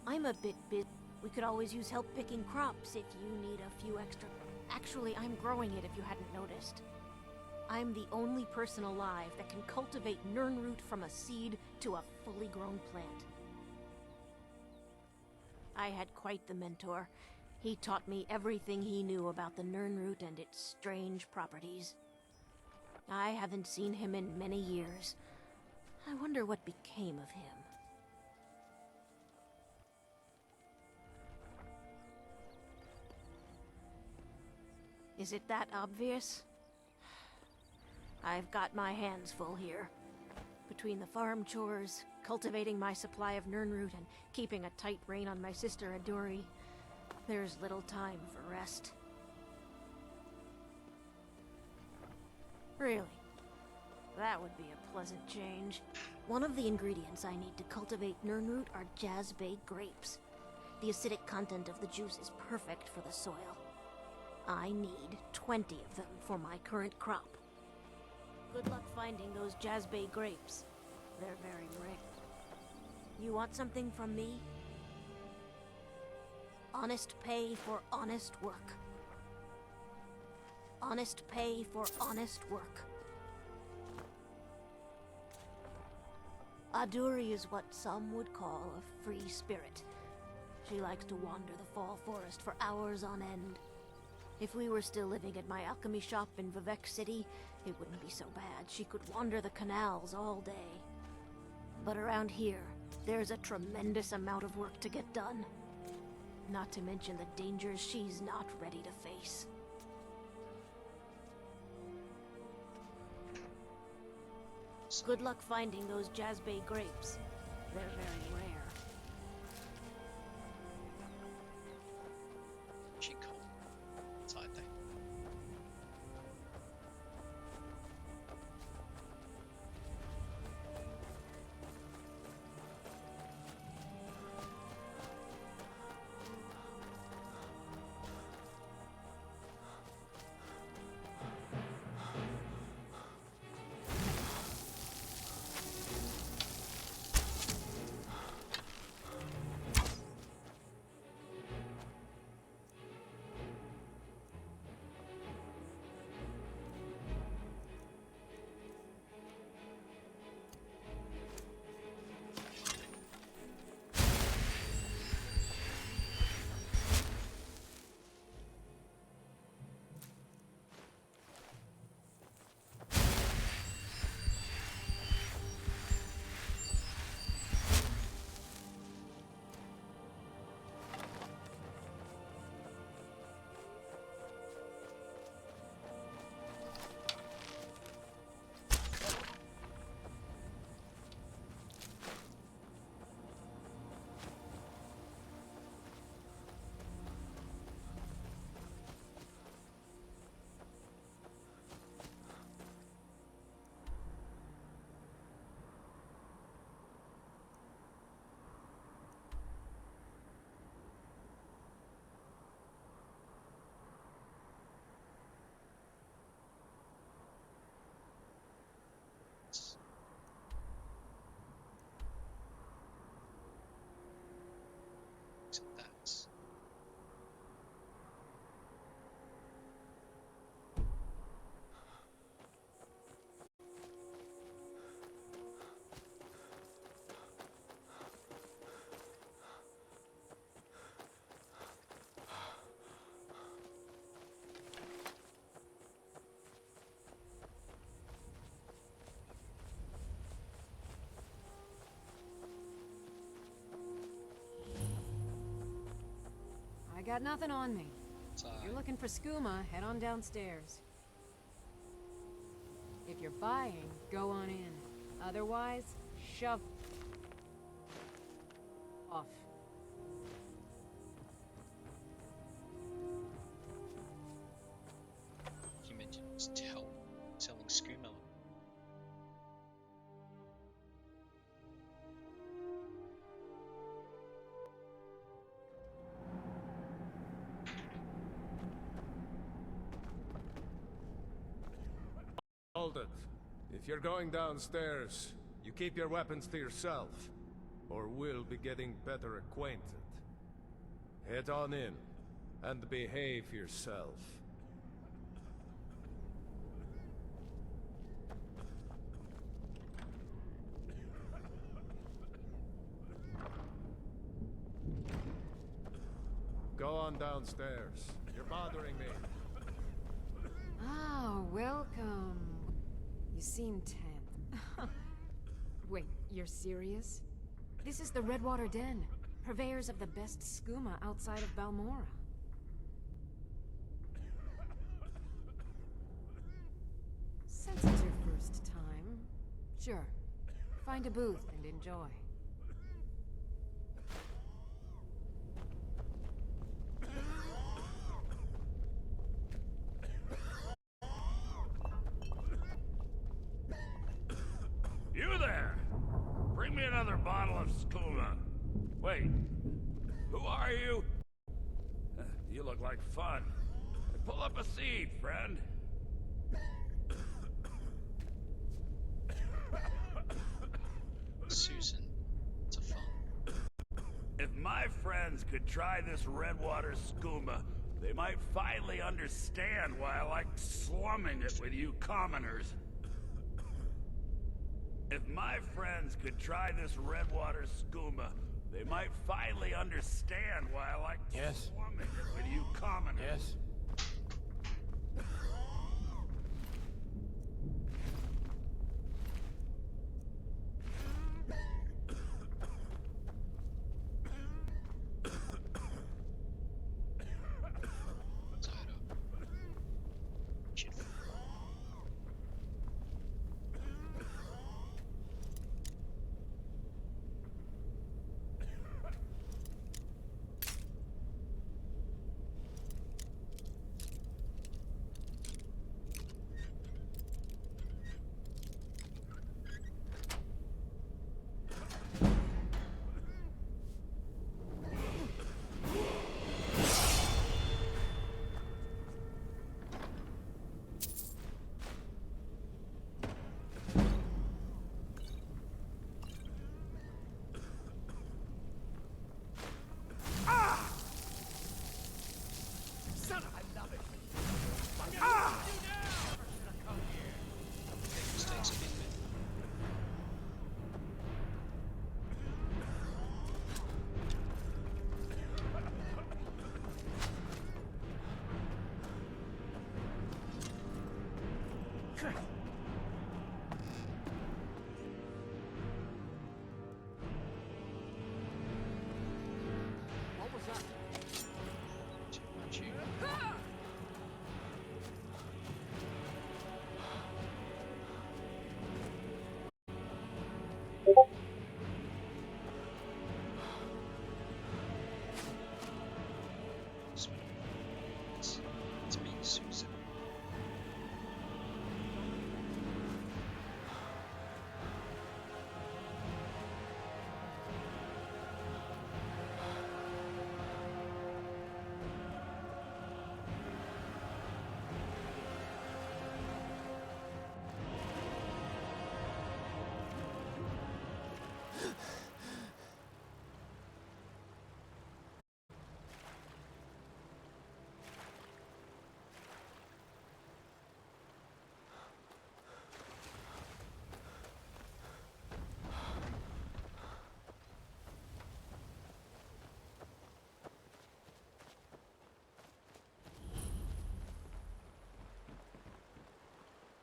I'm a bit busy. We could always use help picking crops if you need a few extra. Actually, I'm growing it if you hadn't noticed. I'm the only person alive that can cultivate Nirnroot from a seed to a fully grown plant. I had quite the mentor. He taught me everything he knew about the Nirnroot and its strange properties. I haven't seen him in many years. I wonder what became of him. Is it that obvious? I've got my hands full here. Between the farm chores, cultivating my supply of Nirnroot, and keeping a tight rein on my sister Aduri, there's little time for rest. Really, that would be a pleasant change. One of the ingredients I need to cultivate Nirnroot are Jazbay grapes. The acidic content of the juice is perfect for the soil. I need 20 of them for my current crop. Good luck finding those Jazbay grapes. They're very rare. You want something from me? Honest pay for honest work. Honest pay for honest work. Aduri is what some would call a free spirit. She likes to wander the fall forest for hours on end. If we were still living at my alchemy shop in Vivec City, it wouldn't be so bad. She could wander the canals all day. But around here, there's a tremendous amount of work to get done. Not to mention the dangers she's not ready to face. Good luck finding those Jazbay grapes. They're very rare. She cold inside there. That's I got nothing on me. If you're looking for skooma, head on downstairs. If you're buying, go on in. Otherwise, shove off. you mentioned selling skooma. Hold it. If you're going downstairs, you keep your weapons to yourself, or we'll be getting better acquainted. Head on in, and behave yourself. Go on come downstairs. You're bothering me. Ah, welcome. You seem tense. Wait, you're serious? This is the Redwater Den, purveyors of the best skooma outside of Balmora. Since it's your first time, sure. Find a booth and enjoy. You there! Bring me another bottle of skooma. Wait, who are you? You look like fun. Pull up a seat, friend. Susan, it's a fun. If my friends could try this Redwater skooma, they might finally understand why I like slumming it with you commoners. If my friends could try this Redwater skooma, they might finally understand why I like slumming it with you commoners. Yes? Mistakes have been made. What was that? Too much you. It's me, Susan.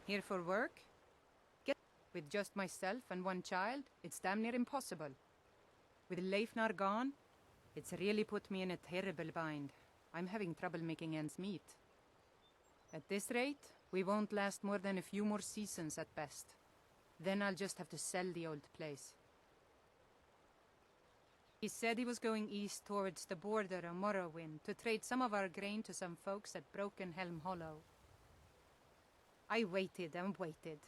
Here for work? With just myself and one child, it's damn near impossible. With Leifnar gone, it's really put me in a terrible bind. I'm having trouble making ends meet. At this rate, we won't last more than a few more seasons at best. Then I'll just have to sell the old place. He said he was going east towards the border of Morrowind to trade some of our grain to some folks at Broken Helm Hollow. I waited and waited,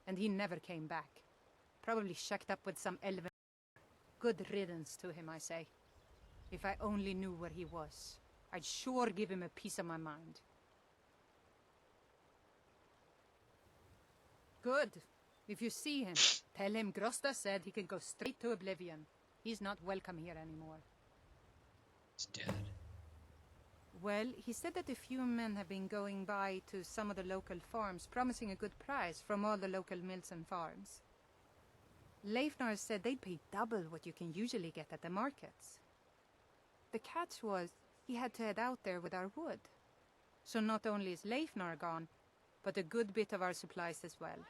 and he never came back. Probably shacked up with some elven. Good riddance to him, I say. If I only knew where he was, I'd sure give him a piece of my mind. Good. If you see him, tell him Grosta said he can go straight to Oblivion. He's not welcome here anymore. He's dead. Well, he said that a few men have been going by to some of the local farms, promising a good price from all the local mills and farms. Leifnar said they'd pay double what you can usually get at the markets. The catch was, he had to head out there with our wood. So not only is Leifnar gone, but a good bit of our supplies as well.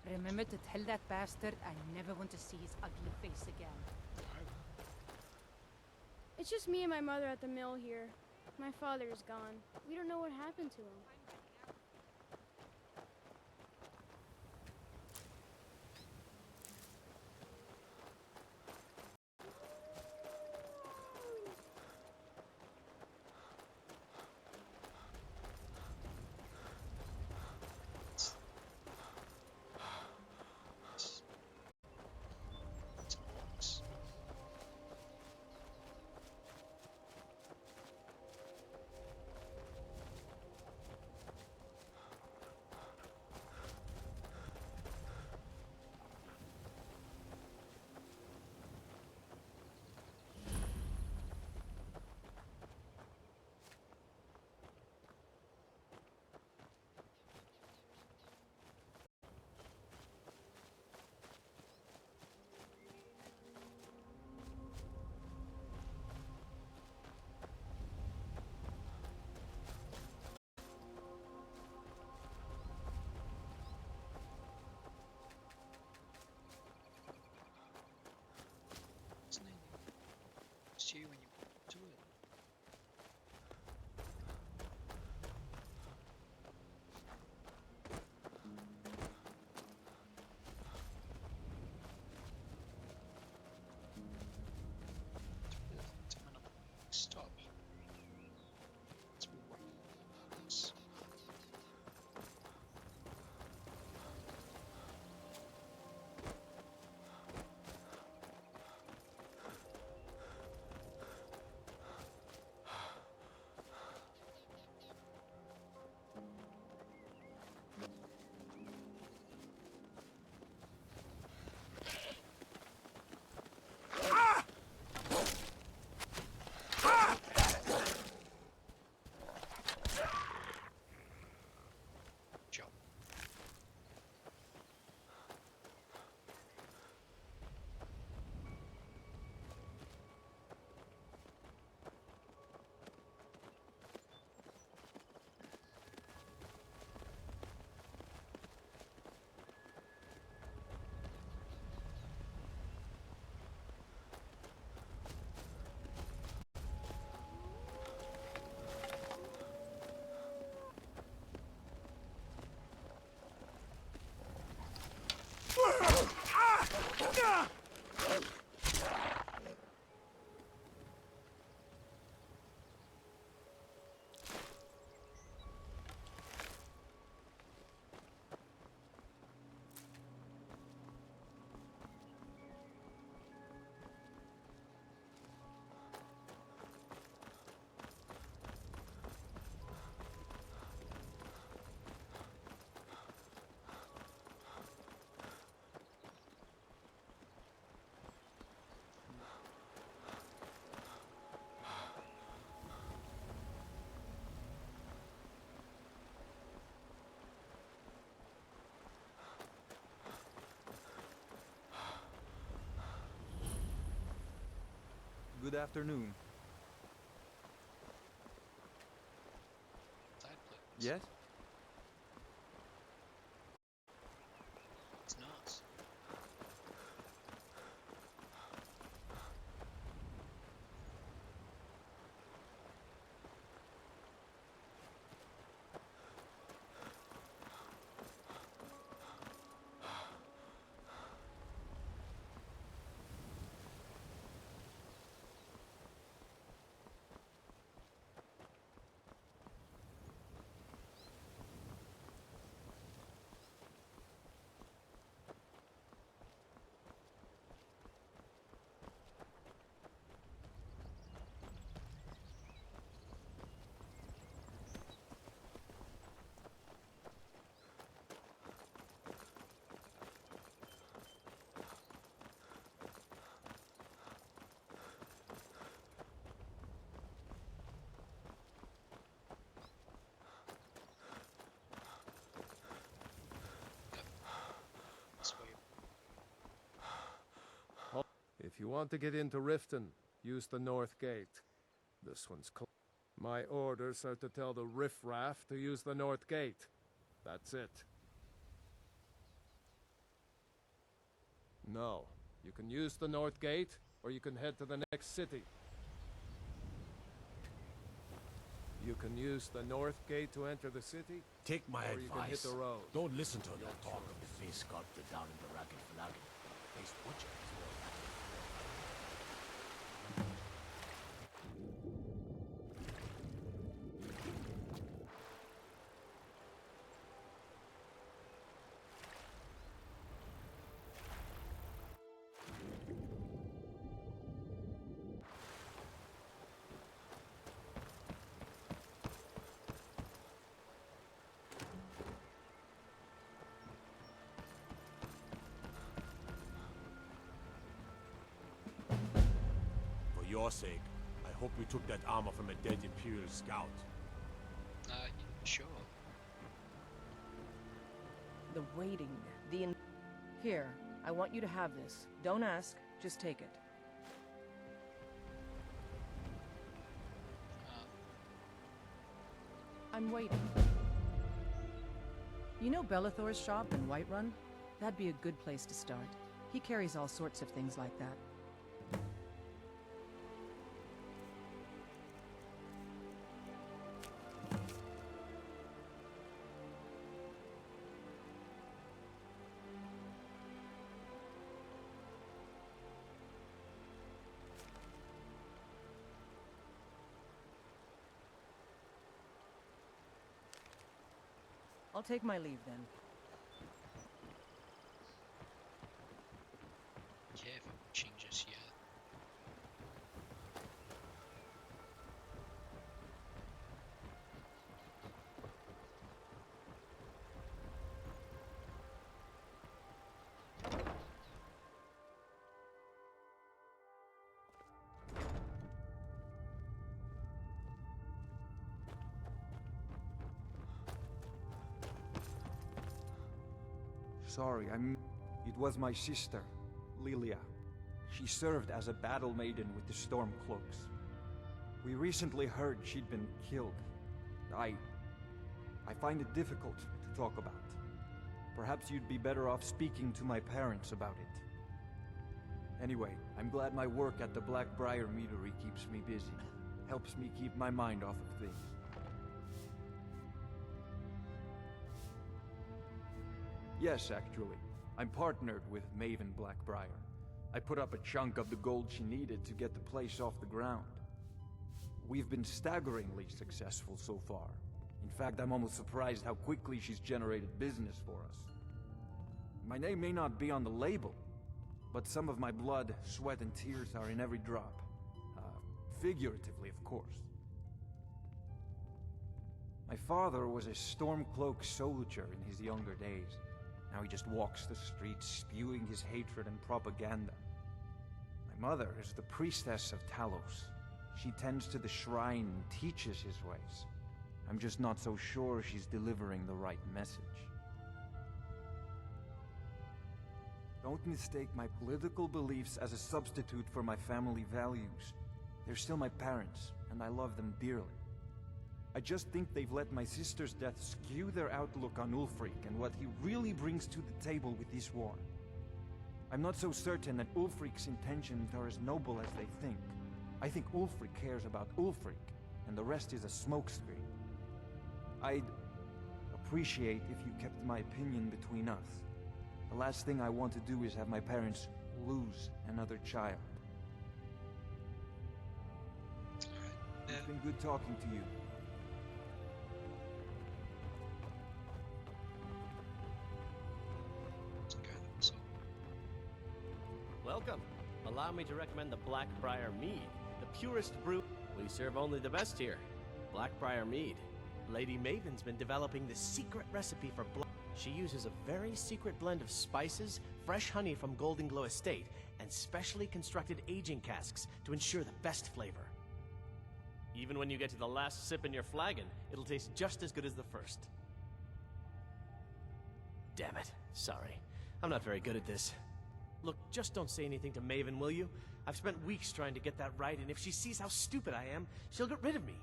Remember to tell that bastard I never want to see his ugly face again. It's just me and my mother at the mill here. My father is gone. We don't know what happened to him. What's the name? It's you when you do it. Stop. Let's be weapons. Good afternoon. Yes? It's not. If you want to get into Riften, use the north gate. This one's my orders are to tell the riffraff to use the north gate. That's it. No. You can use the north gate, or you can head to the next city. You can use the north gate to enter the city. Take my or you can hit advice. the road. Don't listen to that talk of the face sculpted down in the Ragged Flagon. Face butcher is more For your sake, I hope we took that armor from a dead Imperial scout. Sure. The waiting, Here, I want you to have this. Don't ask, just take it. I'm waiting. You know Bellathor's shop in Whiterun? That'd be a good place to start. He carries all sorts of things like that. I'll take my leave then. Yeah, if I'm watching just yet. Sorry, It was my sister, Lilia. She served as a battle maiden with the Stormcloaks. We recently heard she'd been killed. I find it difficult to talk about. Perhaps you'd be better off speaking to my parents about it. Anyway, I'm glad my work at the Blackbriar Meadery keeps me busy. Helps me keep my mind off of things. Yes, actually. I'm partnered with Maven Blackbriar. I put up a chunk of the gold she needed to get the place off the ground. We've been staggeringly successful so far. In fact, I'm almost surprised how quickly she's generated business for us. My name may not be on the label, but some of my blood, sweat, and tears are in every drop. Figuratively, of course. My father was a Stormcloak soldier in his younger days. Now he just walks the streets spewing his hatred and propaganda. My mother is the priestess of Talos. She tends to the shrine and teaches his ways. I'm just not so sure she's delivering the right message. Don't mistake my political beliefs as a substitute for my family values. They're still my parents, and I love them dearly. I just think they've let my sister's death skew their outlook on Ulfric and what he really brings to the table with this war. I'm not so certain that Ulfric's intentions are as noble as they think. I think Ulfric cares about Ulfric, and the rest is a smokescreen. I'd appreciate if you kept my opinion between us. The last thing I want to do is have my parents lose another child. It's been good talking to you. Welcome. Allow me to recommend the Blackbriar Mead, the purest brew. We serve only the best here. Blackbriar Mead. Lady Maven's been developing the secret recipe for She uses a very secret blend of spices, fresh honey from Golden Glow Estate, and specially constructed aging casks to ensure the best flavor. Even when you get to the last sip in your flagon, it'll taste just as good as the first. Damn it. Sorry. I'm not very good at this. Look, just don't say anything to Maven, will you? I've spent weeks trying to get that right, and if she sees how stupid I am, she'll get rid of me.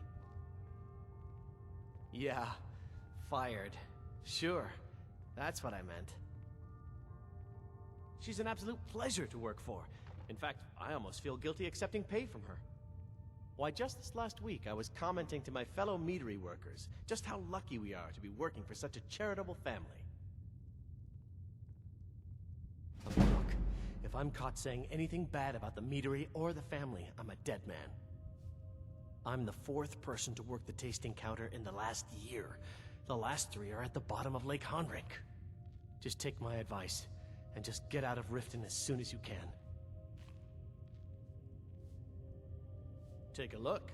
Yeah, fired. Sure, that's what I meant. She's an absolute pleasure to work for. In fact, I almost feel guilty accepting pay from her. Why, just this last week, I was commenting to my fellow meadery workers just how lucky we are to be working for such a charitable family. Look, if I'm caught saying anything bad about the meadery or the family, I'm a dead man. I'm the 4th person to work the tasting counter in the last year. The last 3 are at the bottom of Lake Honrik. Just take my advice, and just get out of Riften as soon as you can. Take a look.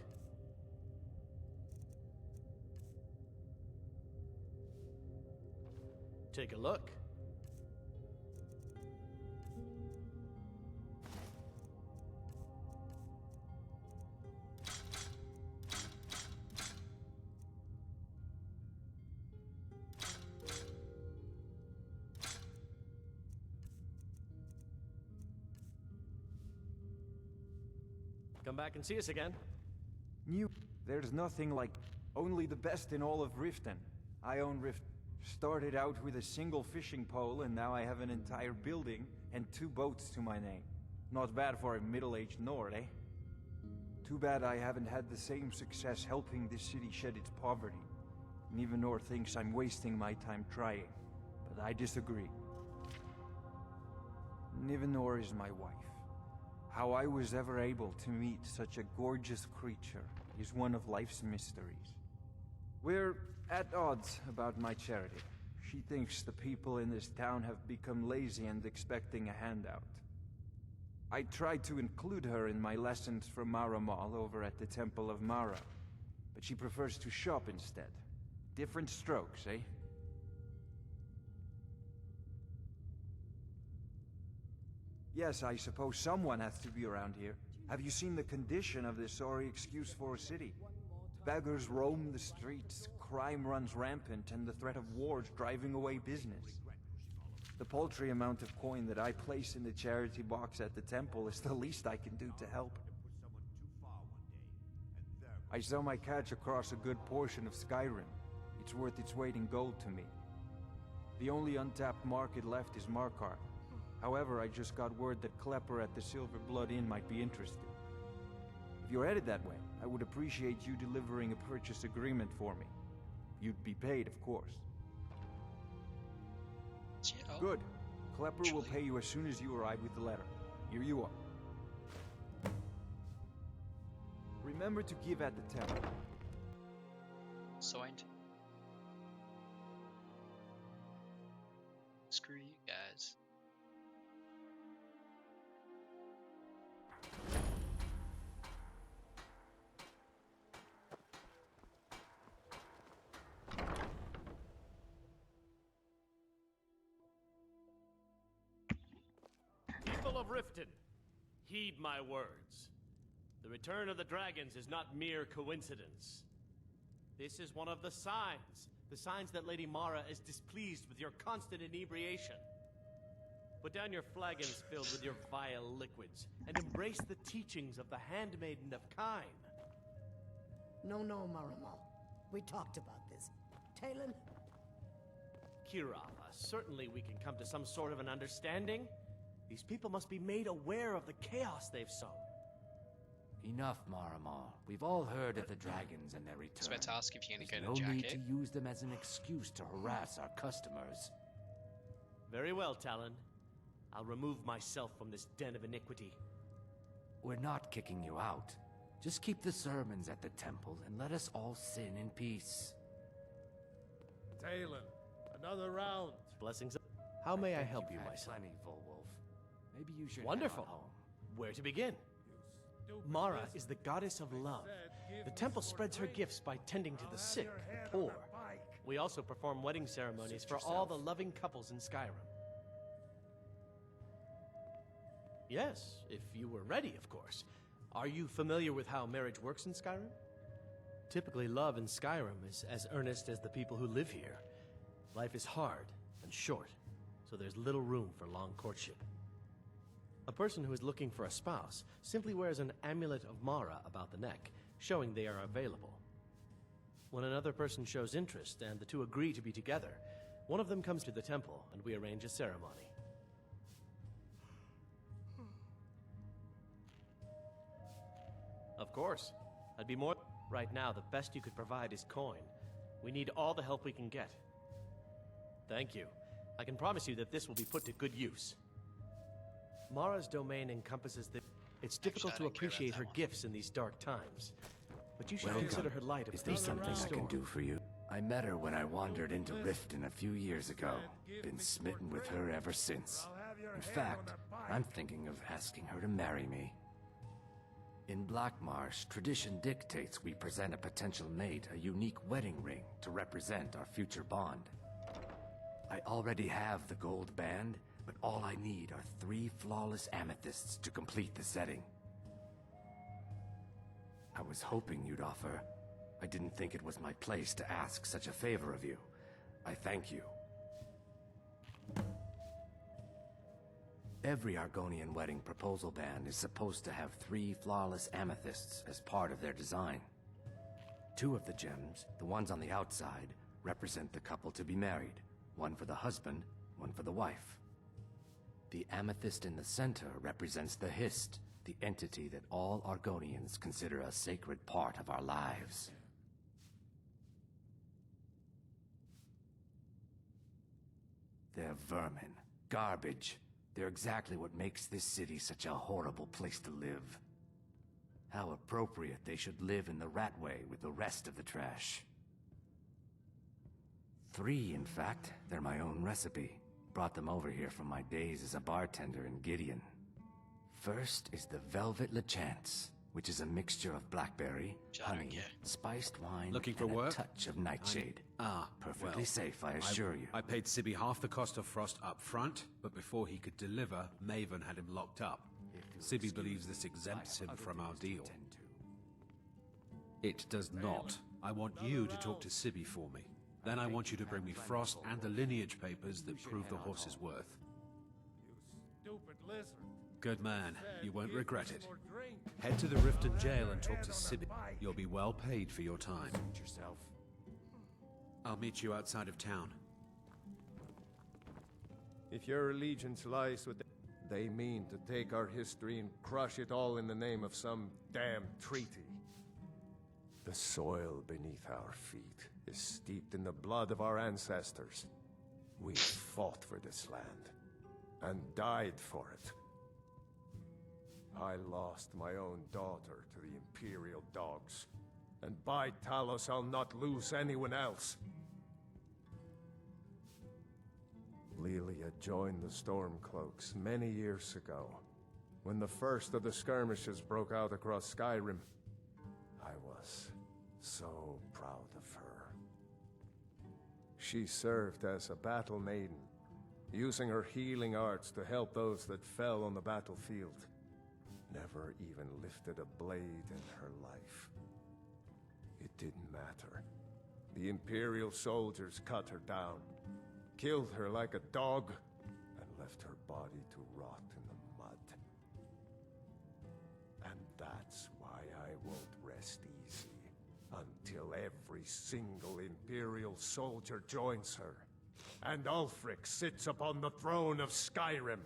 Take a look. Come back and see us again. There's nothing like only the best in all of Riften. I own Rift. Started out with a single fishing pole, and now I have an entire building and 2 boats to my name. Not bad for a middle-aged Nord, eh? Too bad I haven't had the same success helping this city shed its poverty. Nivenor thinks I'm wasting my time trying, but I disagree. Nivenor is my wife. How I was ever able to meet such a gorgeous creature is one of life's mysteries. We're at odds about my charity. She thinks the people in this town have become lazy and expecting a handout. I tried to include her in my lessons from Mara Mall over at the Temple of Mara, but she prefers to shop instead. Different strokes, eh? Yes, I suppose someone has to be around here. Have you seen the condition of this sorry excuse for a city? Beggars roam the streets, crime runs rampant, and the threat of war's driving away business. The paltry amount of coin that I place in the charity box at the temple is the least I can do to help. I sell my catch across a good portion of Skyrim. It's worth its weight in gold to me. The only untapped market left is Markarth. However, I just got word that Klepper at the Silver Blood Inn might be interested. If you're headed that way, I would appreciate you delivering a purchase agreement for me. You'd be paid, of course. Yeah, Good. Klepper will pay you as soon as you arrive with the letter. Here you are. Remember to give at the temple. Signed. Screw you guys. People of Riften, heed my words. The return of the dragons is not mere coincidence. This is one of the signs that Lady Mara is displeased with your constant inebriation. Put down your flagons filled with your vile liquids, and embrace the teachings of the Handmaiden of Kyne. No, Marama. We talked about this. Talon? Kirava, certainly we can come to some sort of an understanding. These people must be made aware of the chaos they've sown. Enough, Marama. We've all heard of the dragons and their return. I was about to ask if you There's had a no need jacket. to use them as an excuse to harass our customers. Very well, Talon. I'll remove myself from this den of iniquity. We're not kicking you out. Just keep the sermons at the temple and let us all sin in peace. Talon, another round. Blessings. How may I help you, You've my had son? plenty, Volwolf. Maybe you should Wonderful. head on home. Where to begin? Mara is the goddess of love. The temple spreads her gifts by tending to the sick and poor. We also perform wedding ceremonies for all the loving couples in Skyrim. Yes, if you were ready, of course. Are you familiar with how marriage works in Skyrim? Typically, love in Skyrim is as earnest as the people who live here. Life is hard and short, so there's little room for long courtship. A person who is looking for a spouse simply wears an amulet of Mara about the neck, showing they are available. When another person shows interest and the two agree to be together, one of them comes to the temple and we arrange a ceremony. Of course. I'd be more... Right now, the best you could provide is coin. We need all the help we can get. Thank you. I can promise you that this will be put to good use. Mara's domain encompasses the... It's difficult to appreciate her gifts in these dark times. But you should consider her light a Is there something I can do do for you? I met her when I wandered into Riften a few years ago. Been smitten with her ever since. In fact, I'm thinking of asking her to marry me. In Blackmarsh, tradition dictates we present a potential mate a unique wedding ring to represent our future bond. I already have the gold band, but all I need are 3 flawless amethysts to complete the setting. I was hoping you'd offer. I didn't think it was my place to ask such a favor of you. I thank you. Every Argonian wedding proposal band is supposed to have 3 flawless amethysts as part of their design. 2 of the gems, the ones on the outside, represent the couple to be married. 1 for the husband, 1 for the wife. The amethyst in the center represents the Hist, the entity that all Argonians consider a sacred part of our lives. They're vermin, garbage. They're exactly what makes this city such a horrible place to live. How appropriate they should live in the Ratway with the rest of the trash. 3, in fact. They're my own recipe. Brought them over here from my days as a bartender in Gideon. First is the Velvet Lechance, which is a mixture of blackberry, honey, spiced wine, Looking for and work? a touch of nightshade. Perfectly well, safe, I assure you. I paid Sibby half the cost of Frost up front, but before he could deliver, Maven had him locked up. Sibby believes this exempts him from our deal. It does not. I want you to talk to Sibby for me. Then I want you to bring me Frost and the lineage papers that prove the horse's worth. Stupid lizard. Good man. You won't regret it. Head to the Riften jail and talk to Sibby. You'll be well paid for your time. I'll meet you outside of town. If your allegiance lies with them, they mean to take our history and crush it all in the name of some damn treaty. The soil beneath our feet is steeped in the blood of our ancestors. We fought for this land and died for it. I lost my own daughter to the Imperial dogs, and by Talos I'll not lose anyone else. Lilia joined the Stormcloaks many years ago, when the first of the skirmishes broke out across Skyrim. I was so proud of her. She served as a battle maiden, using her healing arts to help those that fell on the battlefield. Never even lifted a blade in her life. It didn't matter. The Imperial soldiers cut her down, killed her like a dog, and left her body to rot in the mud. And that's why I won't rest easy until every single Imperial soldier joins her, and Ulfric sits upon the throne of Skyrim.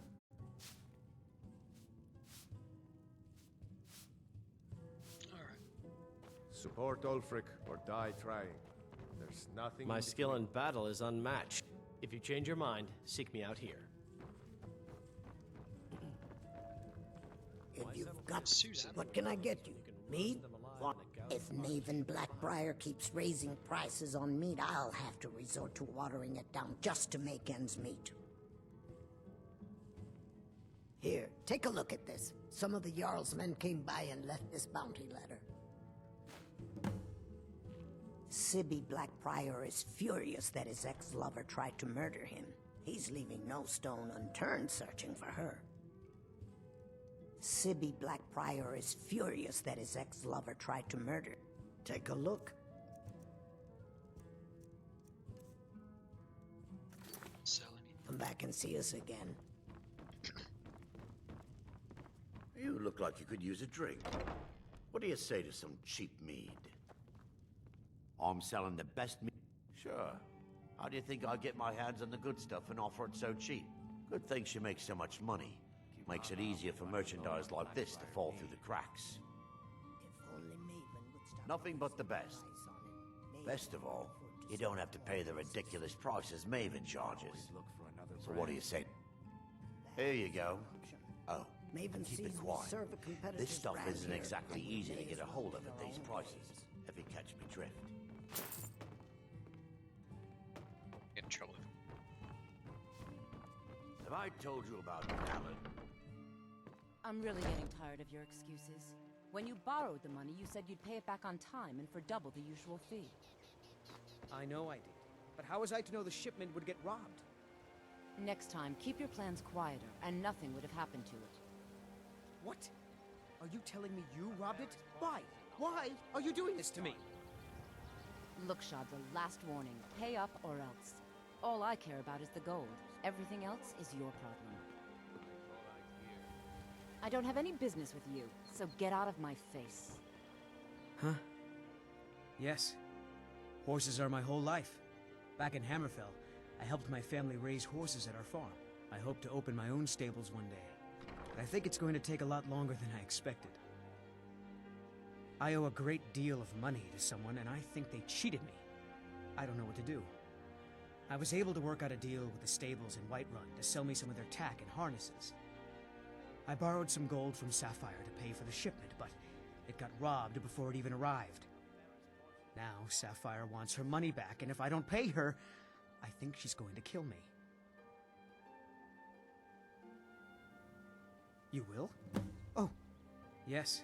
Support Ulfric or die trying. There's nothing... My skill in battle is unmatched. If you change your mind, seek me out here. If you've got... What can I get you? Meat? What? If Maven Blackbriar keeps raising prices on meat, I'll have to resort to watering it down just to make ends meet. Here, take a look at this. Some of the Jarl's men came by and left this bounty letter. Sibby Blackbriar is furious that his ex-lover tried to murder him. He's leaving no stone unturned searching for her. Sibby Blackbriar is furious that his ex-lover tried to murder. Take a look. Come back and see us again. You look like you could use a drink. What do you say to some cheap mead? I'm selling the best mead. Sure. How do you think I get my hands on the good stuff and offer it so cheap? Good thing she makes so much money. Makes it easier for merchandise like this to fall through the cracks. Nothing but the best. Best of all, you don't have to pay the ridiculous prices Maven charges. So what do you say? Here you go. Oh, Maven keep sees it we quiet. serve a competitor's This stuff brand isn't here. exactly easy to get a hold of at these prices, if you catch me drift. Get in trouble. Have I told you about Alan? I'm really getting tired of your excuses. When you borrowed the money, you said you'd pay it back on time and for double the usual fee. I know I did. But how was I to know the shipment would get robbed? Next time, keep your plans quieter, and nothing would have happened to it. What? Are you telling me you robbed it? Why? Why are you doing this to me? Look, Shad, the last warning. Pay up or else. All I care about is the gold. Everything else is your problem. I don't have any business with you, so get out of my face. Huh? Yes. Horses are my whole life. Back in Hammerfell, I helped my family raise horses at our farm. I hope to open my own stables one day. But I think it's going to take a lot longer than I expected. I owe a great deal of money to someone, and I think they cheated me. I don't know what to do. I was able to work out a deal with the stables in Whiterun to sell me some of their tack and harnesses. I borrowed some gold from Sapphire to pay for the shipment, but it got robbed before it even arrived. Now Sapphire wants her money back, and if I don't pay her, I think she's going to kill me. You will? Oh, yes.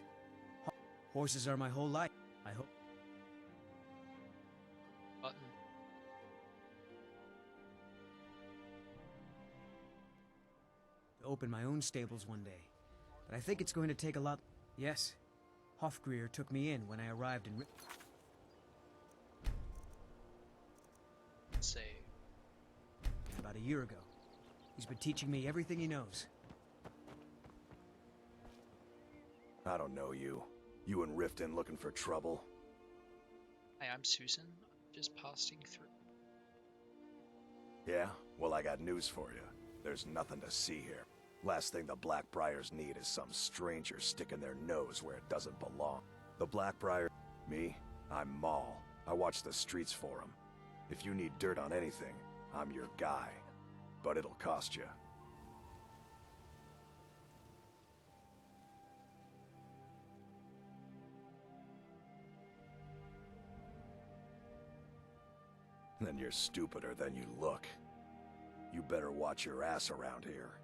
Horses are my whole life. I hope. Button. To open my own stables one day. But I think it's going to take a lot. Yes. Hofgrir took me in when I arrived in. Say. About a year ago. He's been teaching me everything he knows. I don't know you. You and Riften looking for trouble? Hi, I'm Susan. I'm just passing through. Yeah? Well, I got news for you. There's nothing to see here. Last thing the Blackbriars need is some stranger sticking their nose where it doesn't belong. The Blackbriar... Me? I'm Maul. I watch the streets for them. If you need dirt on anything, I'm your guy. But it'll cost you. Then you're stupider than you look. You better watch your ass around here.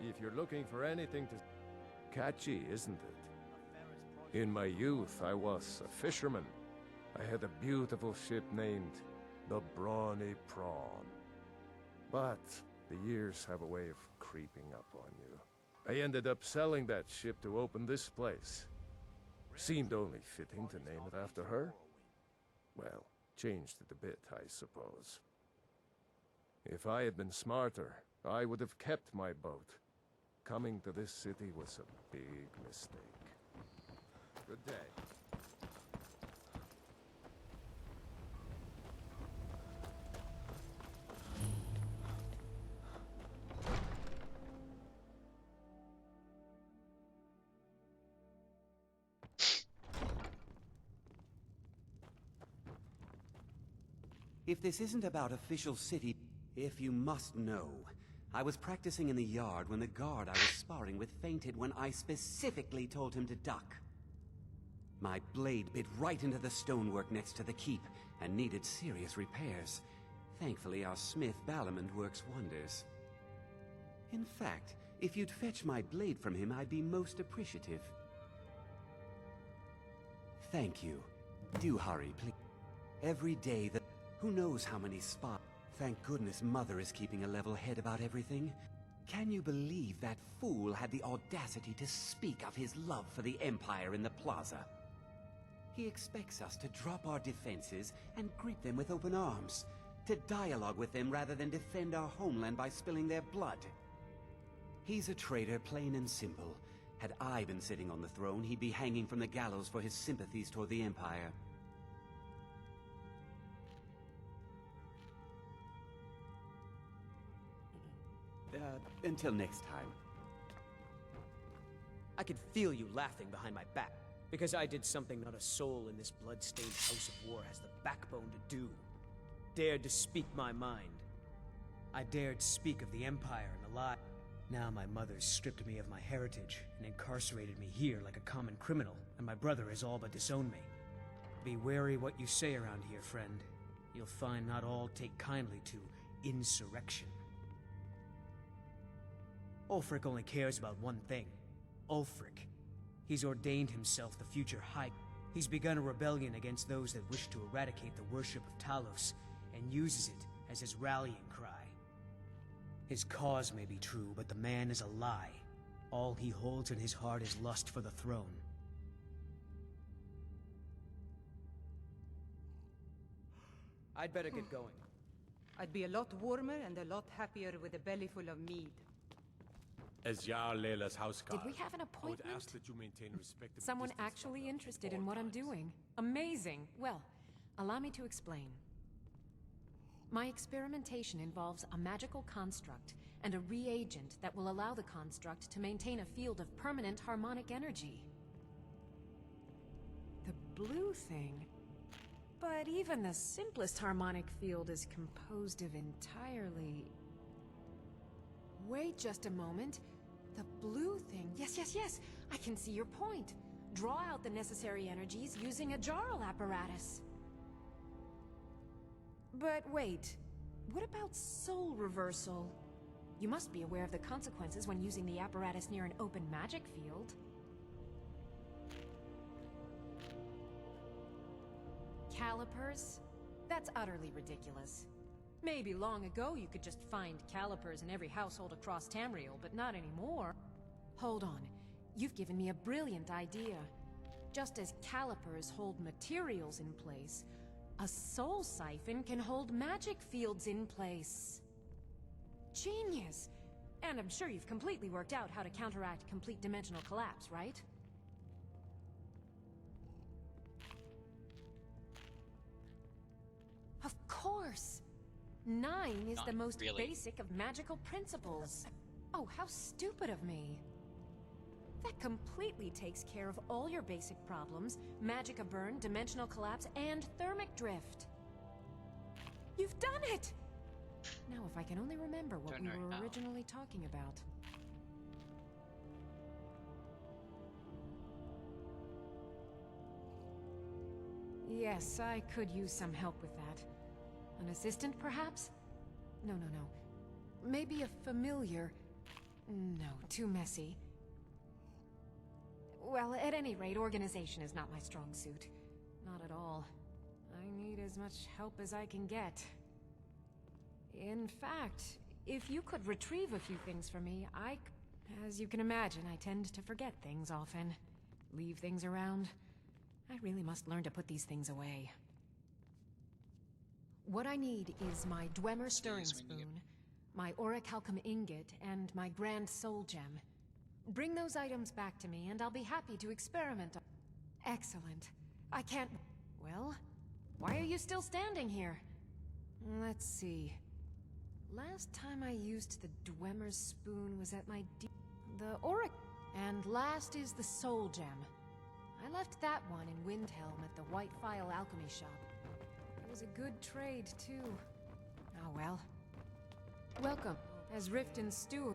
If you're looking for anything to... Catchy, isn't it? In my youth, I was a fisherman. I had a beautiful ship named the Brawny Prawn. But the years have a way of creeping up on you. I ended up selling that ship to open this place. Seemed only fitting to name it after her. Well, changed it a bit, I suppose. If I had been smarter, I would have kept my boat. Coming to this city was a big mistake. Good day. If this isn't about official city, if you must know, I was practicing in the yard when the guard I was sparring with fainted when I specifically told him to duck. My blade bit right into the stonework next to the keep and needed serious repairs. Thankfully, our smith Balamond works wonders. In fact, if you'd fetch my blade from him, I'd be most appreciative. Thank you. Do hurry, please. Every day that... Who knows how many spots... Thank goodness Mother is keeping a level head about everything. Can you believe that fool had the audacity to speak of his love for the Empire in the plaza? He expects us to drop our defenses and greet them with open arms, to dialogue with them rather than defend our homeland by spilling their blood. He's a traitor, plain and simple. Had I been sitting on the throne, he'd be hanging from the gallows for his sympathies toward the Empire. Until next time. I could feel you laughing behind my back, because I did something not a soul in this blood-stained House of War has the backbone to do. Dared to speak my mind. I dared speak of the Empire and the lie. Now my mother's stripped me of my heritage and incarcerated me here like a common criminal, and my brother has all but disowned me. Be wary what you say around here, friend. You'll find not all take kindly to insurrection. Ulfric only cares about one thing. Ulfric. He's ordained himself the future High. He's begun a rebellion against those that wish to eradicate the worship of Talos, and uses it as his rallying cry. His cause may be true, but the man is a lie. All he holds in his heart is lust for the throne. I'd better get going. I'd be a lot warmer and a lot happier with a belly full of mead. As Jarl Layla's houseguard, Did we have an I would appointment? ask that you maintain respectable Someone distance actually from her interested at in all what I'm times. doing. Amazing. Well, allow me to explain. My experimentation involves a magical construct and a reagent that will allow the construct to maintain a field of permanent harmonic energy. The blue thing? But even the simplest harmonic field is composed of entirely... Wait just a moment. The blue thing. Yes. I can see your point. Draw out the necessary energies using a Jarl apparatus. But wait. What about soul reversal? You must be aware of the consequences when using the apparatus near an open magic field. Calipers? That's utterly ridiculous. Maybe long ago you could just find calipers in every household across Tamriel, but not anymore. Hold on. You've given me a brilliant idea. Just as calipers hold materials in place, a soul siphon can hold magic fields in place. Genius! And I'm sure you've completely worked out how to counteract complete dimensional collapse, right? Of course! 9 is the most basic of magical principles. Oh, how stupid of me. That completely takes care of all your basic problems: magicka burn, dimensional collapse, and thermic drift. You've done it! Now if I can only remember what we were originally talking about. Yes, I could use some help with that. An assistant, perhaps? No. Maybe a familiar. No, too messy. Well, at any rate, organization is not my strong suit. Not at all. I need as much help as I can get. In fact, if you could retrieve a few things for me, as you can imagine, I tend to forget things often. Leave things around. I really must learn to put these things away. What I need is my Dwemer stirring spoon, my orichalcum ingot, and my grand soul gem. Bring those items back to me, and I'll be happy to experiment on... Excellent. I can't... Well, why are you still standing here? Let's see. Last time I used the Dwemer spoon was at my the Auric... And last is the soul gem. I left that one in Windhelm at the White Phial Alchemy Shop. It was a good trade, too. Oh well. Welcome. As Rift and Steward.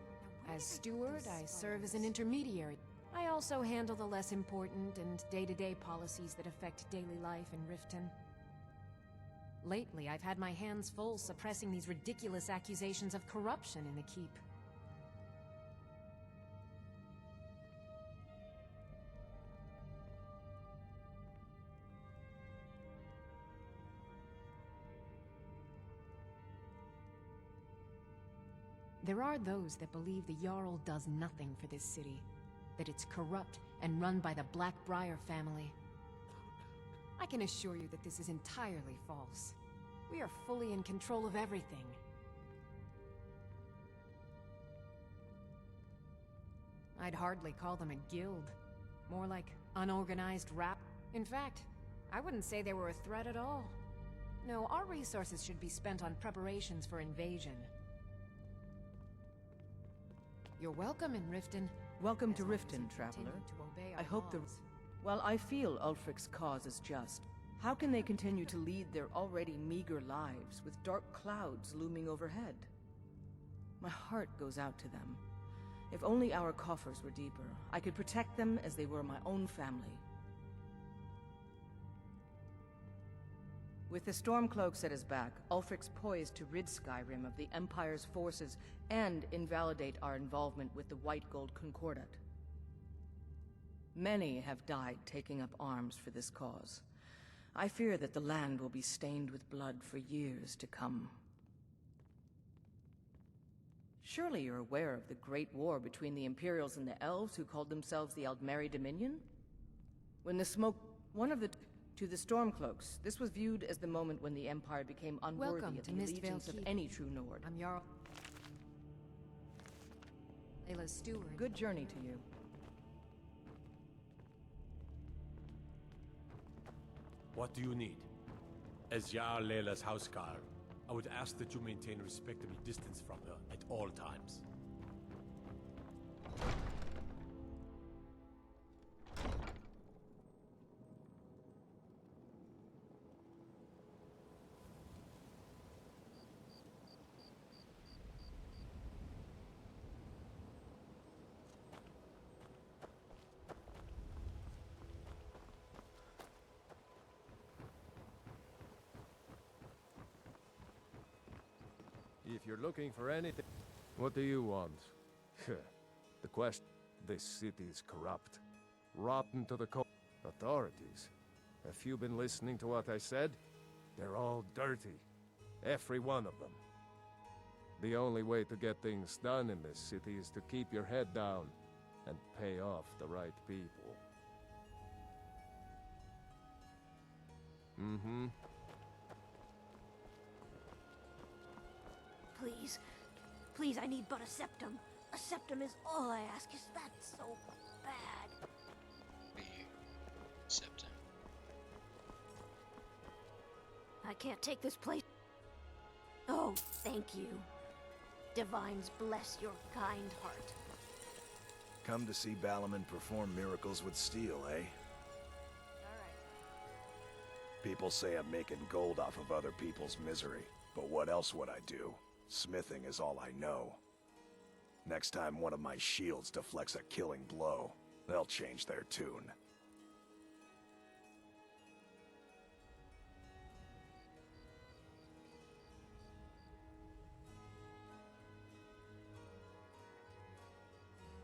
As steward, I serve as an intermediary. I also handle the less important and day-to-day policies that affect daily life in Riften. Lately, I've had my hands full suppressing these ridiculous accusations of corruption in the Keep. There are those that believe the Jarl does nothing for this city, that it's corrupt and run by the Blackbriar family. I can assure you that this is entirely false. We are fully in control of everything. I'd hardly call them a guild. More like unorganized rap. In fact, I wouldn't say they were a threat at all. No, our resources should be spent on preparations for invasion. You're welcome in Riften. Welcome to Riften, traveler. I hope the... While I feel Ulfric's cause is just, how can they continue to lead their already meager lives with dark clouds looming overhead? My heart goes out to them. If only our coffers were deeper, I could protect them as they were my own family. With the Stormcloaks at his back, Ulfric's poised to rid Skyrim of the Empire's forces and invalidate our involvement with the White Gold Concordat. Many have died taking up arms for this cause. I fear that the land will be stained with blood for years to come. Surely you're aware of the Great War between the Imperials and the Elves who called themselves the Aldmeri Dominion? When the smoke... To the Stormcloaks, this was viewed as the moment when the Empire became unworthy of the allegiance of any true Nord. I'm Jarl. Layla's steward. Good journey to you. What do you need? As Jarl Layla's houseguard, I would ask that you maintain a respectable distance from her at all times. If you're looking for anything... What do you want? The question... This city is corrupt. Rotten to the core. Authorities. Have you been listening to what I said? They're all dirty. Every one of them. The only way to get things done in this city is to keep your head down and pay off the right people. Mm-hmm. Please. Please, I need but a septum. A septum is all I ask. Is that so bad? Septum. I can't take this place. Oh, thank you. Divines bless your kind heart. Come to see Balaman perform miracles with steel, eh? People say I'm making gold off of other people's misery, but what else would I do? Smithing is all I know. Next time one of my shields deflects a killing blow, they'll change their tune.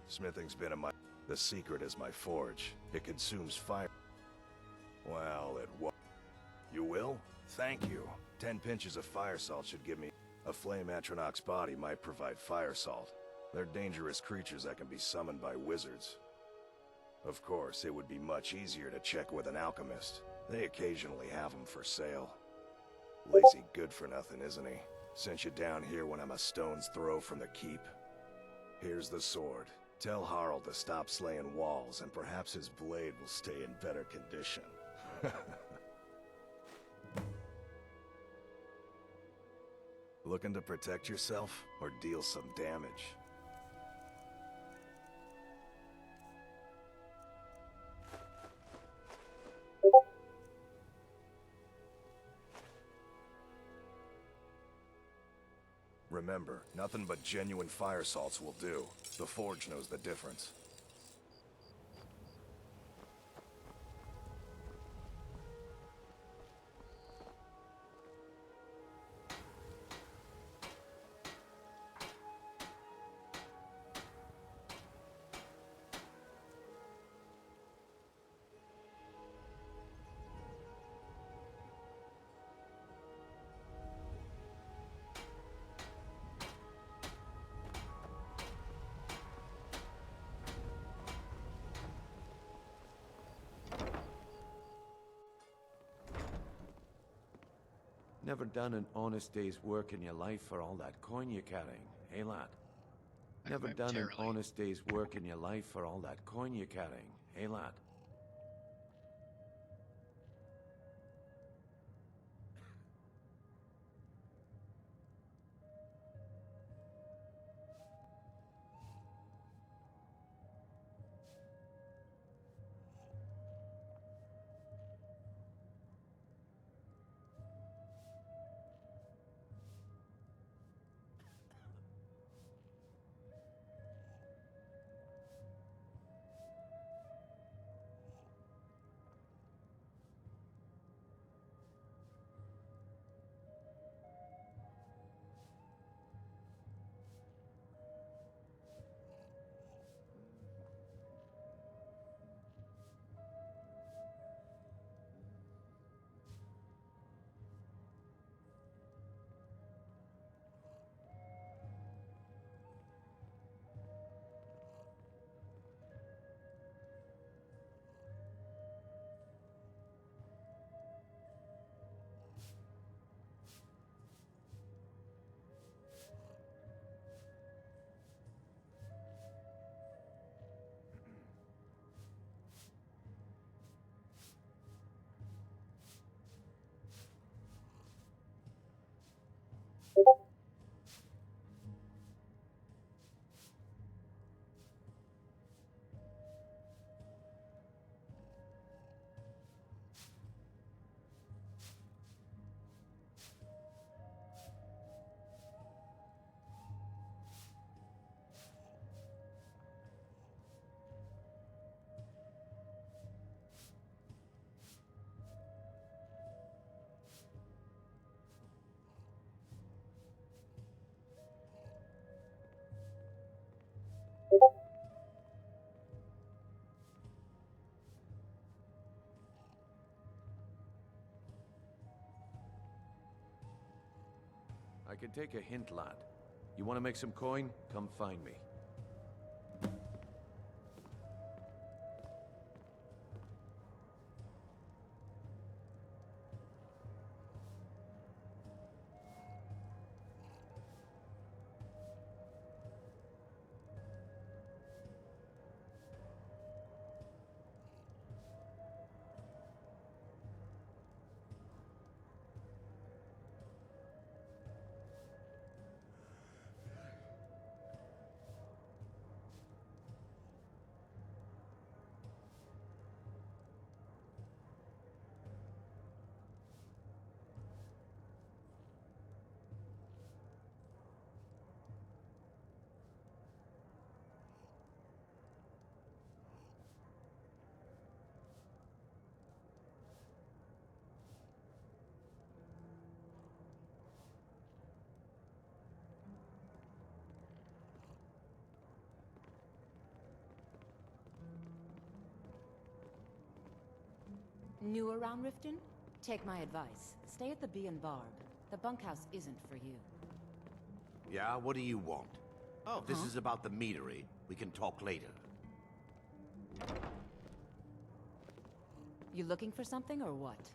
Smithing's been in my... The secret is my forge. It consumes fire. Well, it won't. You will? Thank you. 10 pinches of fire salt should give me... A flame Atronach's body might provide fire salt. They're dangerous creatures that can be summoned by wizards. Of course, it would be much easier to check with an alchemist. They occasionally have them for sale. Lazy good-for-nothing, isn't he? Sent you down here when I'm a stone's throw from the keep. Here's the sword. Tell Harald to stop slaying walls, and perhaps his blade will stay in better condition. Looking to protect yourself, or deal some damage? Remember, nothing but genuine fire salts will do. The Forge knows the difference. Never done an honest day's work in your life for all that coin you're carrying, eh, lad? Never done an honest day's work in your life for all that coin you're carrying, eh, lad? I can take a hint, lad. You want to make some coin? Come find me. New around Riften? Take my advice. Stay at the Bee and Barb. The bunkhouse isn't for you. Yeah, what do you want? Oh, if this is about the meadery, we can talk later. You looking for something or what?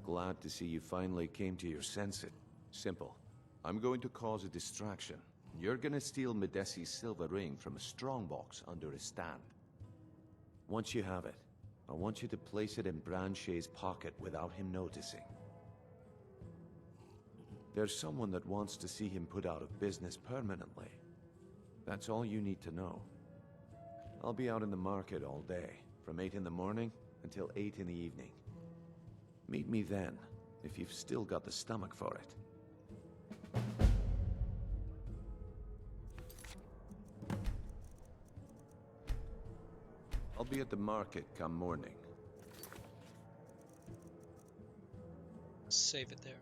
Glad to see you finally came to your senses. Simple. I'm going to cause a distraction. You're gonna steal Medesi's silver ring from a strongbox under his stand. Once you have it, I want you to place it in Branchet's pocket without him noticing. There's someone that wants to see him put out of business permanently. That's all you need to know. I'll be out in the market all day, from 8 in the morning until 8 in the evening. Meet me then, if you've still got the stomach for it. I'll be at the market come morning. Save it there.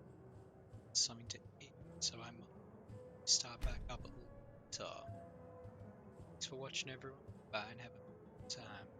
Something to eat, so I might start back up a little later. Thanks for watching, everyone. Bye and have a good time.